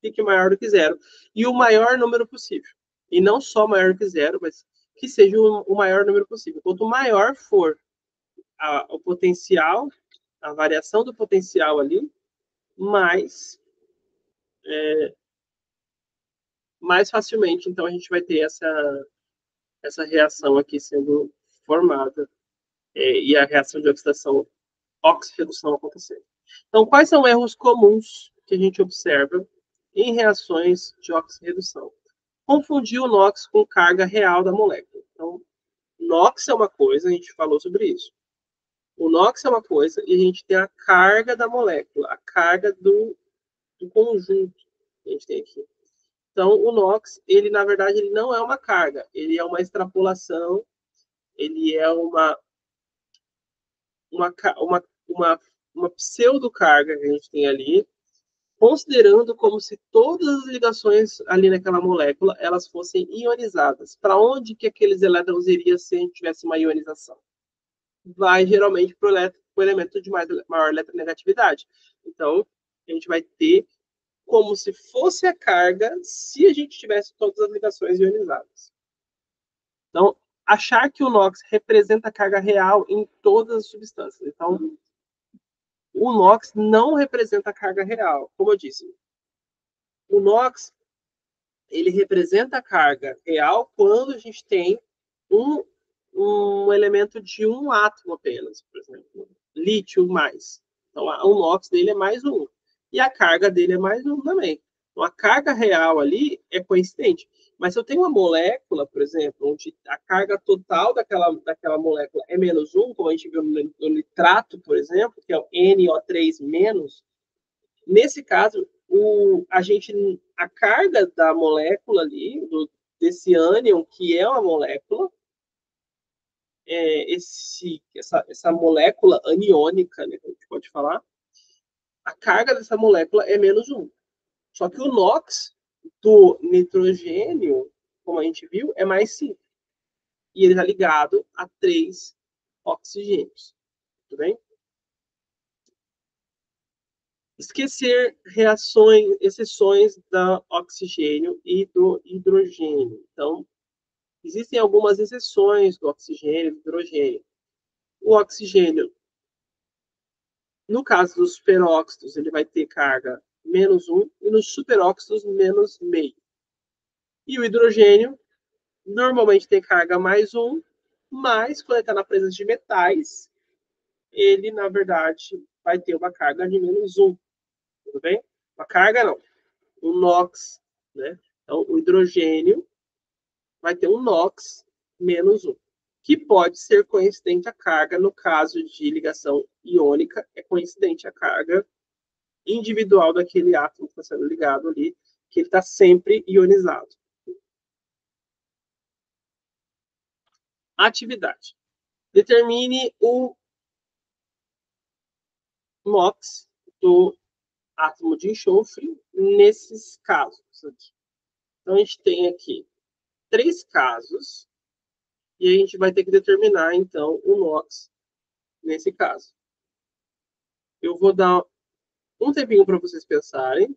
fique maior do que zero. E o maior número possível. E não só maior do que zero, mas que seja o maior número possível. Quanto maior for o potencial, a variação do potencial ali, mais facilmente, então, a gente vai ter essa reação aqui sendo formada e a reação de oxidação, oxirredução acontecendo. Então, quais são erros comuns que a gente observa em reações de oxirredução? Confundir o NOx com carga real da molécula. Então, NOx é uma coisa, a gente falou sobre isso. O NOx é uma coisa e a gente tem a carga da molécula, a carga do conjunto que a gente tem aqui. Então, o NOx, ele na verdade, ele não é uma carga, ele é uma extrapolação, ele é uma pseudo-carga que a gente tem ali, considerando como se todas as ligações ali naquela molécula, elas fossem ionizadas. Para onde que aqueles elétrons iriam se a gente tivesse uma ionização? Vai geralmente para o elemento de maior eletronegatividade. Então, a gente vai ter como se fosse a carga se a gente tivesse todas as ligações ionizadas. Então, achar que o NOx representa a carga real em todas as substâncias. Então, o NOx não representa a carga real, como eu disse. O NOx, ele representa a carga real quando a gente tem um elemento de um átomo apenas, por exemplo, lítio mais. Então, o NOx dele é mais um. E a carga dele é mais um também. Então, a carga real ali é coincidente. Mas se eu tenho uma molécula, por exemplo, onde a carga total daquela molécula é menos um, como a gente viu no nitrato, por exemplo, que é o NO3-, nesse caso, a carga da molécula ali, desse ânion, que é uma molécula, essa molécula aniônica, né, que a gente pode falar, a carga dessa molécula é menos um. Só que o NOx do nitrogênio, como a gente viu, é mais 5. E ele está ligado a 3 oxigênios. Tudo bem? Esquecer exceções do oxigênio e do hidrogênio. Então, existem algumas exceções do oxigênio e do hidrogênio. O oxigênio, no caso dos peróxidos, ele vai ter carga menos 1, e nos superóxidos, menos meio. E o hidrogênio, normalmente tem carga mais 1, mas quando ele está na presença de metais, ele, na verdade, vai ter uma carga de menos 1. Tudo bem? Uma carga não, um NOx, né? Então, o hidrogênio vai ter um NOx menos 1, que pode ser coincidente à carga, no caso de ligação iônica, é coincidente à carga individual daquele átomo que está sendo ligado ali, que ele está sempre ionizado. Atividade. Determine o NOx do átomo de enxofre nesses casos aqui. Então, a gente tem aqui 3 casos e a gente vai ter que determinar, então, o NOx nesse caso. Eu vou dar um tempinho para vocês pensarem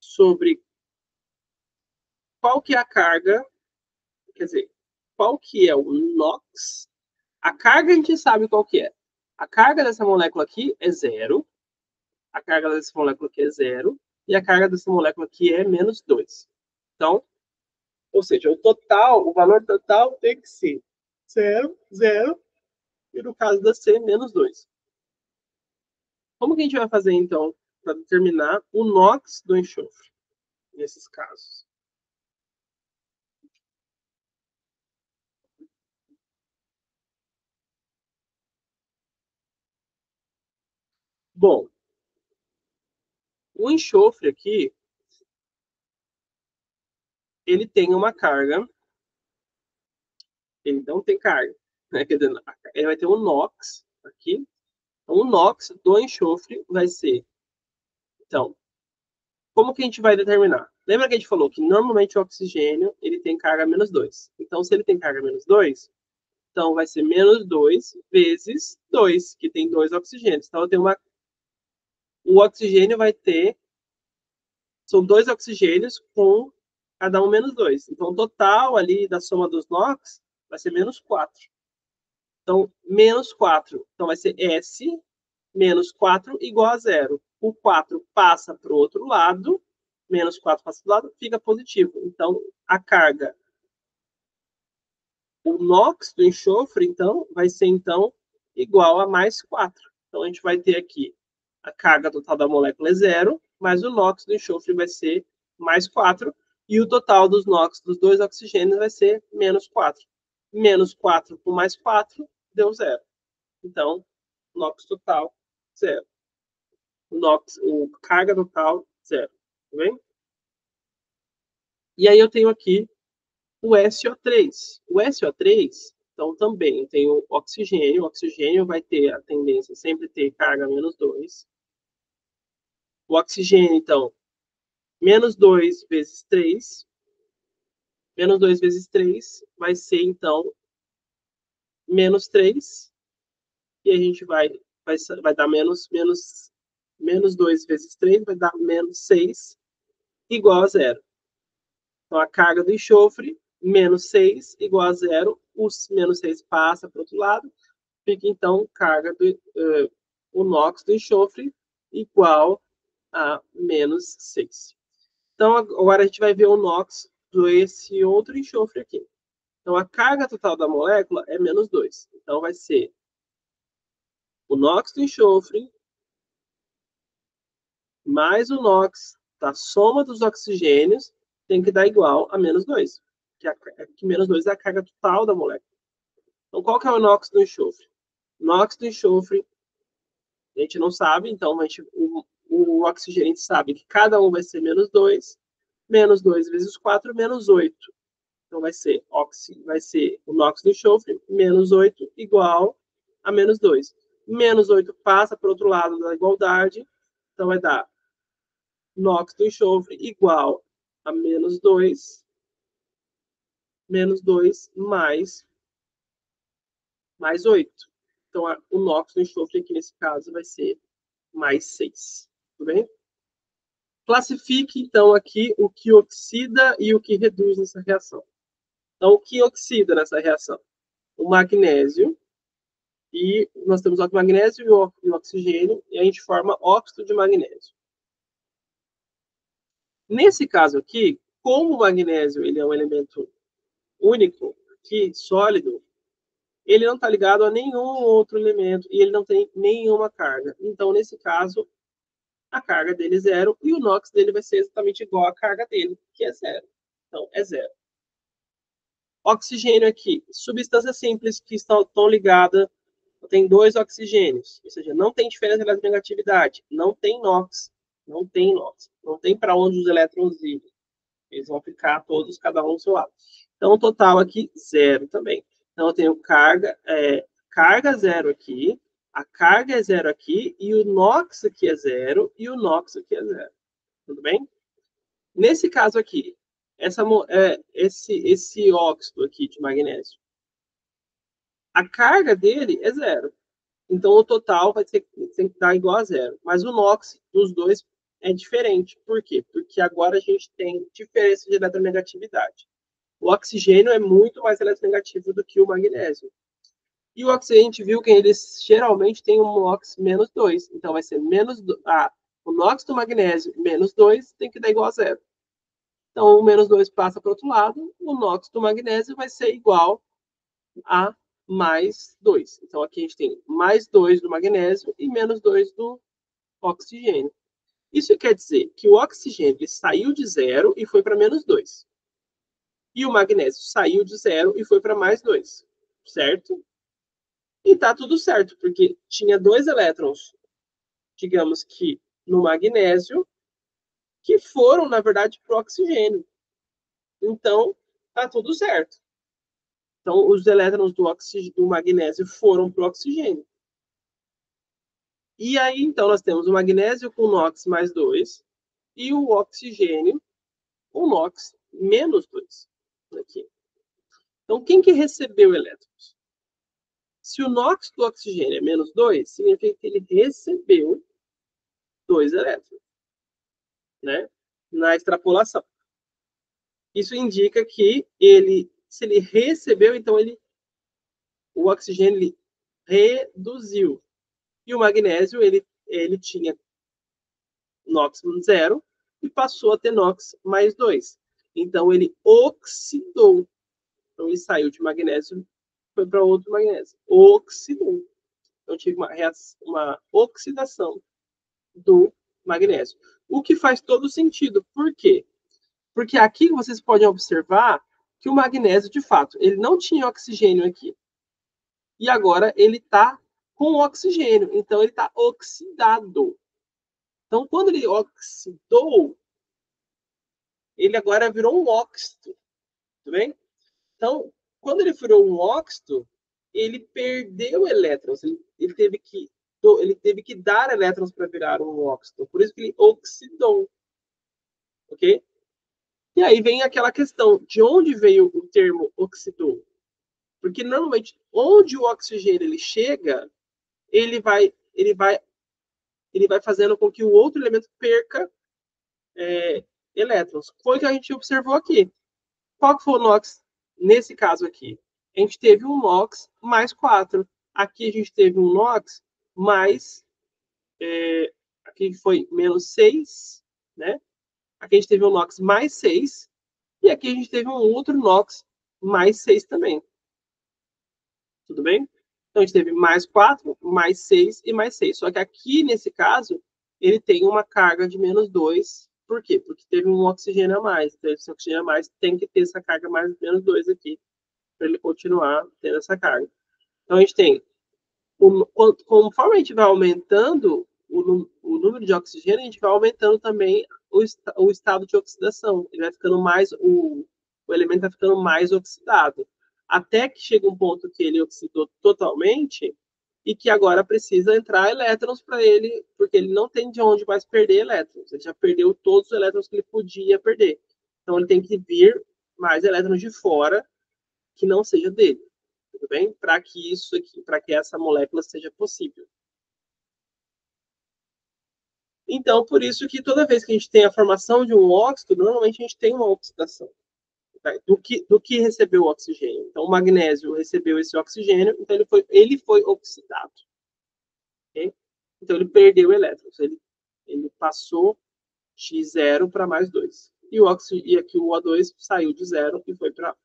sobre qual que é a carga, quer dizer, qual que é o NOx. A carga a gente sabe qual que é. A carga dessa molécula aqui é 0, a carga dessa molécula aqui é 0, e a carga dessa molécula aqui é menos 2. Então, ou seja, o total, o valor total tem que ser 0, 0, e no caso da C, menos 2. Como que a gente vai fazer, então, para determinar o NOx do enxofre, nesses casos? Bom, o enxofre aqui, ele tem uma carga, ele não tem carga, né? Quer dizer, ele vai ter um NOx aqui. Então, o NOx do enxofre vai ser, então, como que a gente vai determinar? Lembra que a gente falou que normalmente o oxigênio ele tem carga menos 2. Então, se ele tem carga menos 2, então vai ser menos 2 vezes 2, que tem 2 oxigênios. Então, eu tenho uma... o oxigênio vai ter... São 2 oxigênios com cada um menos 2. Então, o total ali da soma dos NOx vai ser menos 4. Então, menos 4. Então, vai ser S menos 4 igual a 0. O 4 passa para o outro lado, menos 4 passa para o lado, fica positivo. Então, a carga, o NOx do enxofre, então, vai ser, então, igual a mais 4. Então, a gente vai ter aqui a carga total da molécula é 0, mas o NOx do enxofre vai ser mais 4, e o total dos NOx dos dois oxigênios vai ser menos 4. Menos 4 com mais 4 deu 0. Então, NOx total, 0. NOx, o carga total, 0. Tá bem? E aí eu tenho aqui o SO3. O SO3, então, também tem o oxigênio. O oxigênio vai ter a tendência a sempre ter carga menos 2. O oxigênio, então, menos 2 vezes 3. Menos 2 vezes 3 vai ser, então, menos 3. E a gente vai dar menos 2 vezes 3 vai dar menos 6, igual a 0. Então, a carga do enxofre, menos 6, igual a 0. Os menos 6 passa para o outro lado. Fica, então, carga o NOx do enxofre igual a menos 6. Então, agora a gente vai ver o NOx desse outro enxofre aqui. Então, a carga total da molécula é menos 2. Então, vai ser o NOx do enxofre mais o NOx da soma dos oxigênios tem que dar igual a menos 2. Que menos 2 é a carga total da molécula. Então, qual que é o NOx do enxofre? O NOx do enxofre, a gente não sabe, então o oxigênio a gente sabe que cada um vai ser menos 2. Menos 2 vezes 4, menos 8. Então, vai ser o NOx do enxofre, menos 8, igual a menos 2. Menos 8 passa para o outro lado da igualdade, então vai dar NOx do enxofre igual a menos 2 mais 8. Então, o NOx do enxofre aqui nesse caso vai ser mais 6. Tudo bem? Classifique, então, aqui o que oxida e o que reduz nessa reação. Então, o que oxida nessa reação? O magnésio E nós temos o magnésio e o oxigênio, e a gente forma óxido de magnésio. Nesse caso aqui, como o magnésio ele é um elemento único, aqui, sólido, ele não está ligado a nenhum outro elemento e ele não tem nenhuma carga. Então, nesse caso, a carga dele é zero e o NOx dele vai ser exatamente igual à carga dele, que é zero. Então, é zero. Oxigênio aqui, substância simples que estão ligadas, tem dois oxigênios, ou seja, não tem diferença de negatividade, não tem NOx, não tem para onde os elétrons irem. Eles vão ficar todos, cada um do seu lado. Então, o total aqui, zero também. Então, eu tenho carga zero aqui, a carga é zero aqui, e o NOx aqui é zero, e o NOx aqui é zero. Tudo bem? Nesse caso aqui, esse óxido aqui de magnésio, a carga dele é zero. Então, o total vai ter que dar igual a zero. Mas o NOx dos dois é diferente. Por quê? Porque agora a gente tem diferença de eletronegatividade. O oxigênio é muito mais eletronegativo do que o magnésio. E o oxigênio, a gente viu que eles geralmente têm um NOx menos 2. Então, vai ser o NOx do magnésio menos 2 tem que dar igual a zero. Então, o menos 2 passa para o outro lado. O NOx do magnésio vai ser igual a mais 2. Então, aqui a gente tem mais 2 do magnésio e menos 2 do oxigênio. Isso quer dizer que o oxigênio ele saiu de zero e foi para menos 2. E o magnésio saiu de zero e foi para mais 2. Certo? E está tudo certo, porque tinha dois elétrons, digamos que no magnésio, que foram, na verdade, para o oxigênio. Então, está tudo certo. Então, os elétrons do magnésio foram para o oxigênio. E aí, então, nós temos o magnésio com NOx mais 2 e o oxigênio com NOx menos 2. Aqui. Então, quem que recebeu elétrons? Se o NOx do oxigênio é menos 2, significa que ele recebeu 2 elétrons, né? Na extrapolação. Isso indica que se ele recebeu, então o oxigênio ele reduziu. E o magnésio, ele tinha NOx 0 e passou a ter NOx mais 2. Então, ele oxidou. Então, ele saiu de magnésio foi para outro magnésio. Oxidou. Então, tive uma oxidação do magnésio. O que faz todo sentido. Por quê? Porque aqui vocês podem observar que o magnésio, de fato, ele não tinha oxigênio aqui. E agora ele está com oxigênio. Então, ele está oxidado. Então, quando ele oxidou, ele agora virou um óxido. Tudo bem? Então, quando ele virou um óxido, ele perdeu elétrons. Ele teve que dar elétrons para virar um óxido. Por isso que ele oxidou. Ok? E aí vem aquela questão, de onde veio o termo oxidou? Porque normalmente, onde o oxigênio ele chega, ele vai fazendo com que o outro elemento perca elétrons. Foi o que a gente observou aqui. Qual que foi o NOx nesse caso aqui? A gente teve um NOx mais 4. Aqui a gente teve um NOx mais... aqui foi menos 6, né? Aqui a gente teve um NOx mais 6. E aqui a gente teve um outro NOx mais 6 também. Tudo bem? Então, a gente teve mais 4, mais 6 e mais 6. Só que aqui, nesse caso, ele tem uma carga de menos 2. Por quê? Porque teve um oxigênio a mais. Então, esse oxigênio a mais tem que ter essa carga mais menos 2 aqui, para ele continuar tendo essa carga. Então, a gente tem, conforme a gente vai aumentando o número de oxigênio, a gente vai aumentando também o estado de oxidação. Ele vai ficando mais, o elemento vai ficando mais oxidado. Até que chega um ponto que ele oxidou totalmente e que agora precisa entrar elétrons para ele, porque ele não tem de onde mais perder elétrons. Ele já perdeu todos os elétrons que ele podia perder. Então ele tem que vir mais elétrons de fora que não seja dele. Tudo bem? Para que isso aqui, para que essa molécula seja possível. Então, por isso que toda vez que a gente tem a formação de um óxido, normalmente a gente tem uma oxidação. do que recebeu o oxigênio. Então, o magnésio recebeu esse oxigênio, então ele foi oxidado. Okay? Então, ele perdeu elétrons. Ele passou de 0 para mais 2. E aqui o O2 saiu de 0 e foi para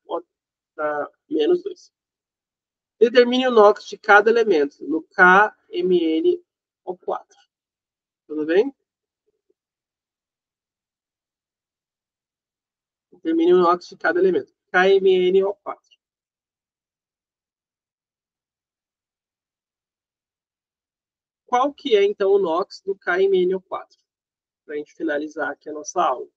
menos 2. Determine o NOx de cada elemento no KMnO4. Tudo bem? Determine o NOx de cada elemento. KMnO4. Qual que é, então, o NOx do KMnO4? Para a gente finalizar aqui a nossa aula.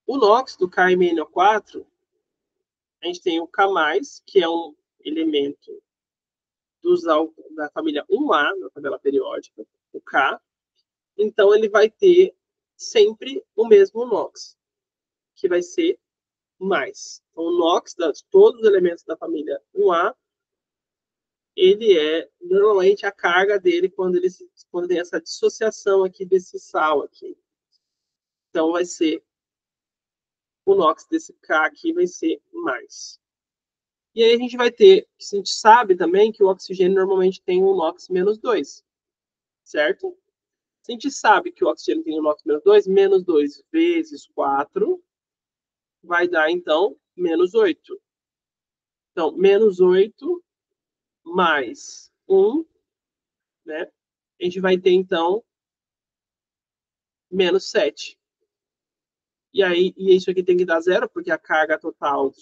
O NOx do KMnO4, a gente tem o K+, que é um elemento da família 1A, na tabela periódica, o K. Então, ele vai ter sempre o mesmo NOx, que vai ser mais. Então, o NOx de todos os elementos da família 1A, ele é normalmente a carga dele quando tem essa dissociação aqui desse sal aqui. Então, vai ser o NOx desse K aqui vai ser mais. E aí a gente vai ter, a gente sabe também que o oxigênio normalmente tem um NOx menos 2, certo? Se a gente sabe que o oxigênio tem um NOx menos 2, menos 2 vezes 4 vai dar, então, menos 8. Então, menos 8 mais 1, né? A gente vai ter, então, menos 7. E isso aqui tem que dar zero, porque a carga total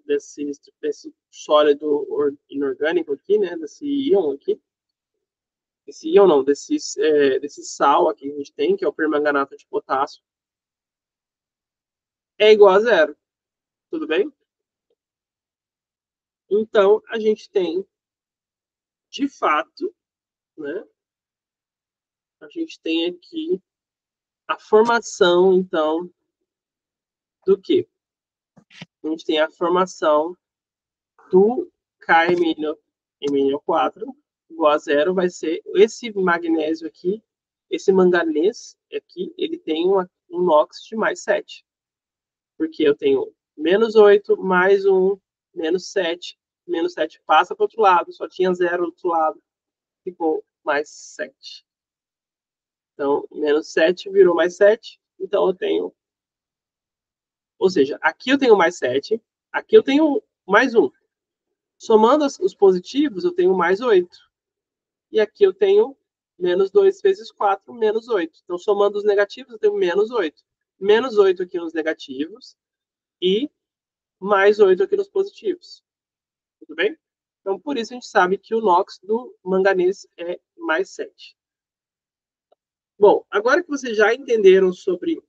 desse sólido inorgânico aqui, né? Desse íon aqui. Desse íon não, desse sal aqui que a gente tem, que é o permanganato de potássio, é igual a zero. Tudo bem? Então, a gente tem, de fato, né? A gente tem aqui a formação, então, do quê? A gente tem a formação do KMnO4 igual a zero, vai ser esse magnésio aqui, esse manganês aqui, ele tem um NOx de mais 7. Porque eu tenho menos 8, mais 1, menos 7. Menos 7 passa para o outro lado, só tinha zero do outro lado, ficou mais 7. Então, menos 7 virou mais 7, então eu tenho... Ou seja, aqui eu tenho mais 7, aqui eu tenho mais 1. Somando os positivos, eu tenho mais 8. E aqui eu tenho menos 2 vezes 4, menos 8. Então, somando os negativos, eu tenho menos 8. Menos 8 aqui nos negativos e mais 8 aqui nos positivos. Tudo bem? Então, por isso a gente sabe que o NOx do manganês é mais 7. Bom, agora que vocês já entenderam sobre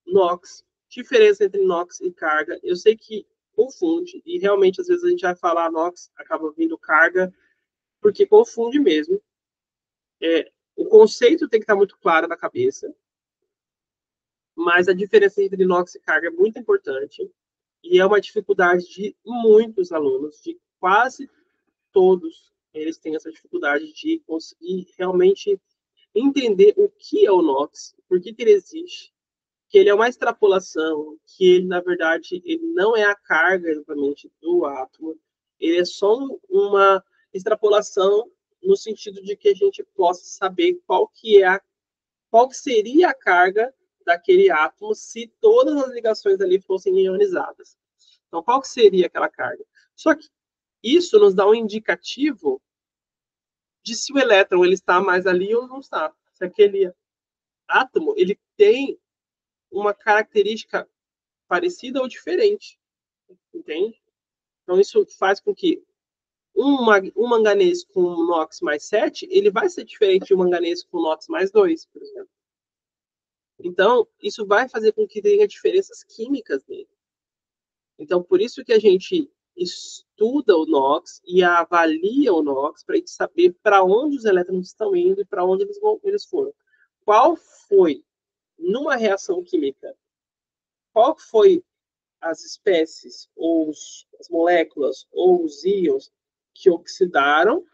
NOx, diferença entre NOx e carga, eu sei que confunde, e realmente às vezes a gente vai falar NOx, acaba vindo carga, porque confunde mesmo. O conceito tem que estar muito claro na cabeça, mas a diferença entre NOx e carga é muito importante, e é uma dificuldade de muitos alunos, de quase todos, eles têm essa dificuldade de conseguir realmente entender o que é o NOx, por que ele existe, que ele é uma extrapolação, que ele, na verdade, ele não é a carga exatamente do átomo, ele é só uma extrapolação no sentido de que a gente possa saber qual que seria a carga daquele átomo se todas as ligações ali fossem ionizadas. Então, qual que seria aquela carga? Só que isso nos dá um indicativo de se o elétron ele está mais ali ou não está. Se aquele átomo ele tem uma característica parecida ou diferente, entende? Então isso faz com que um manganês com NOx mais 7, ele vai ser diferente de um manganês com NOx mais 2, por exemplo. Então, isso vai fazer com que tenha diferenças químicas nele. Então, por isso que a gente estuda o NOx e avalia o NOx para a gente saber para onde os elétrons estão indo e para onde eles foram. Qual foi, numa reação química, qual foi as espécies, ou as moléculas, ou os íons que oxidaram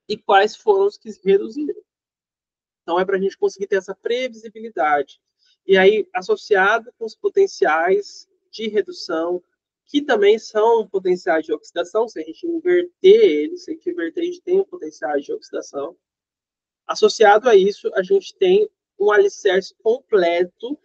e quais foram os que reduziram. Então, é para a gente conseguir ter essa previsibilidade. E aí, associado com os potenciais de redução, que também são potenciais de oxidação, se a gente inverter eles, se a gente inverter, a gente tem um potencial de oxidação. Associado a isso, a gente tem um alicerce completo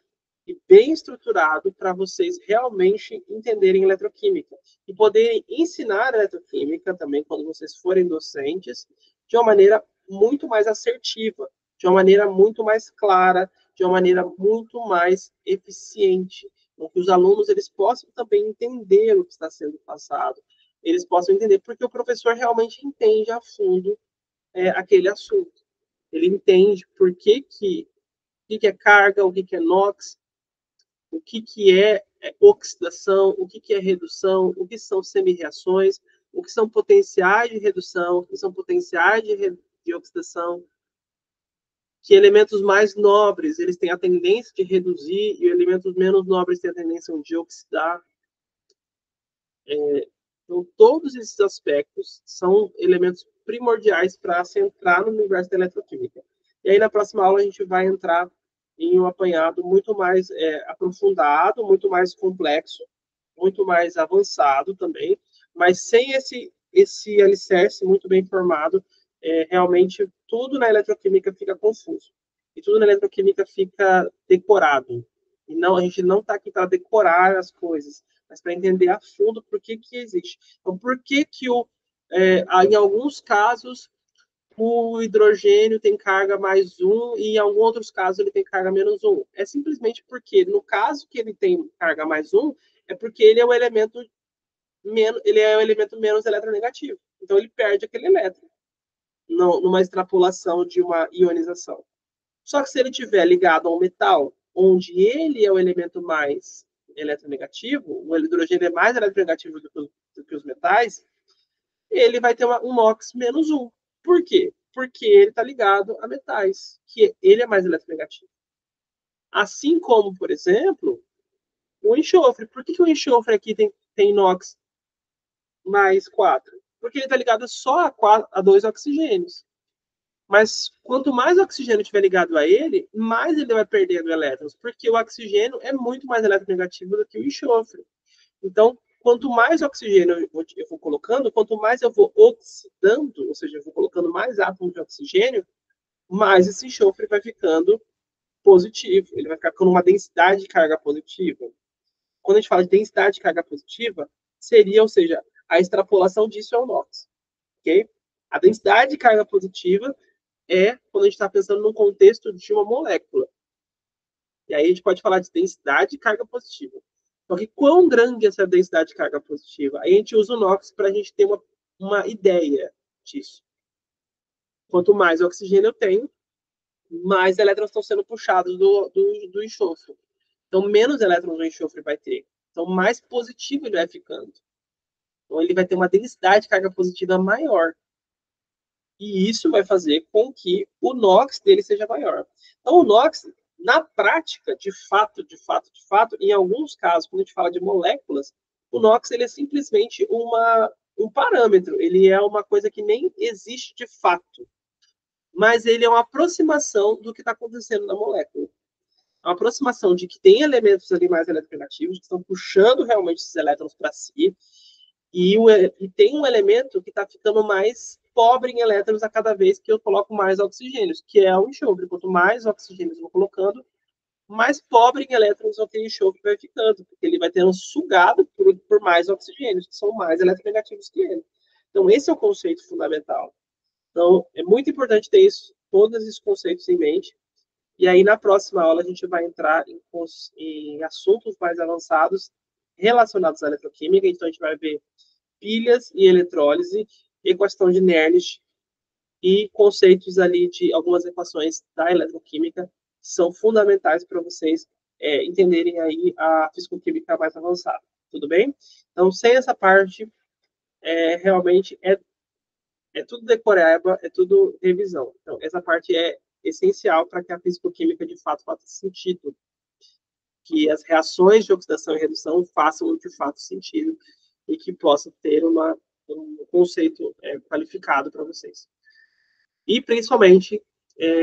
e bem estruturado para vocês realmente entenderem eletroquímica e poderem ensinar eletroquímica também quando vocês forem docentes de uma maneira muito mais assertiva, de uma maneira muito mais clara, de uma maneira muito mais eficiente, com que os alunos eles possam também entender o que está sendo passado, eles possam entender porque o professor realmente entende a fundo aquele assunto. Ele entende por que é carga, o que é NOx, o que é oxidação, o que é redução, o que são semi-reações, o que são potenciais de redução, o que são potenciais de oxidação, que elementos mais nobres eles têm a tendência de reduzir e elementos menos nobres têm a tendência de oxidar. Então, todos esses aspectos são elementos primordiais para se entrar no universo da eletroquímica. E aí, na próxima aula, a gente vai entrar em um apanhado muito mais aprofundado, muito mais complexo, muito mais avançado também, mas sem esse alicerce muito bem formado, realmente tudo na eletroquímica fica confuso. E tudo na eletroquímica fica decorado. E não, a gente não está aqui para decorar as coisas, mas para entender a fundo por que existe. Então, por que em alguns casos o hidrogênio tem carga mais 1 e em alguns outros casos ele tem carga menos 1? É simplesmente porque, no caso que ele tem carga mais 1, é porque ele é o elemento menos eletronegativo. Então ele perde aquele elétron numa extrapolação de uma ionização. Só que se ele estiver ligado a um metal, onde ele é o elemento mais eletronegativo, o hidrogênio é mais eletronegativo do que os metais, ele vai ter um NOx menos 1. Por quê? Porque ele está ligado a metais, que ele é mais eletronegativo. Assim como, por exemplo, o enxofre. Por que o enxofre aqui tem NOx mais 4? Porque ele está ligado só a 2 oxigênios. Mas quanto mais oxigênio tiver ligado a ele, mais ele vai perdendo elétrons, porque o oxigênio é muito mais eletronegativo do que o enxofre. Então, quanto mais oxigênio eu vou colocando, quanto mais eu vou oxidando, ou seja, eu vou colocando mais átomos de oxigênio, mais esse enxofre vai ficando positivo. Ele vai ficar com uma densidade de carga positiva. Quando a gente fala de densidade de carga positiva, seria, ou seja, a extrapolação disso é o NOx. Ok? A densidade de carga positiva é quando a gente está pensando num contexto de uma molécula. E aí a gente pode falar de densidade de carga positiva. Só que quão grande é essa densidade de carga positiva? Aí a gente usa o NOx para a gente ter uma ideia disso. Quanto mais oxigênio eu tenho, mais elétrons estão sendo puxados do enxofre. Então, menos elétrons o enxofre vai ter. Então, mais positivo ele vai ficando. Então, ele vai ter uma densidade de carga positiva maior. E isso vai fazer com que o NOx dele seja maior. Então, o NOx, na prática, de fato, em alguns casos, quando a gente fala de moléculas, o NOx ele é simplesmente um parâmetro. Ele é uma coisa que nem existe de fato. Mas ele é uma aproximação do que está acontecendo na molécula. Uma aproximação de que tem elementos ali mais eletronegativos, que estão puxando realmente esses elétrons para si, e tem um elemento que está ficando mais pobre em elétrons a cada vez que eu coloco mais oxigênios, que é o enxofre. Quanto mais oxigênios eu vou colocando, mais pobre em elétrons aquele enxofre vai ficando, porque ele vai tendo sugado por mais oxigênios, que são mais eletronegativos que ele. Então, esse é o conceito fundamental. Então, é muito importante ter todos esses conceitos em mente. E aí, na próxima aula, a gente vai entrar em assuntos mais avançados relacionados à eletroquímica. Então, a gente vai ver pilhas e eletrólise, equação de Nernst e conceitos ali de algumas equações da eletroquímica são fundamentais para vocês entenderem aí a fisicoquímica mais avançada. Tudo bem? Então, sem essa parte, realmente é tudo decoreba, é tudo revisão. Então, essa parte é essencial para que a fisicoquímica de fato faça sentido, que as reações de oxidação e redução façam de fato sentido e que possa ter um conceito qualificado para vocês. E, principalmente,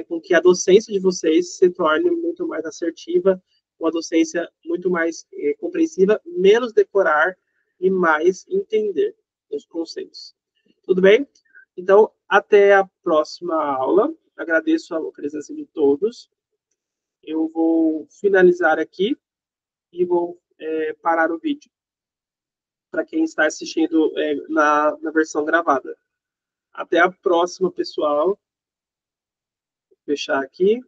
com que a docência de vocês se torne muito mais assertiva, uma docência muito mais compreensiva, menos decorar e mais entender os conceitos. Tudo bem? Então, até a próxima aula. Agradeço a presença de todos. Eu vou finalizar aqui e vou parar o vídeo para quem está assistindo na versão gravada. Até a próxima, pessoal. Vou fechar aqui.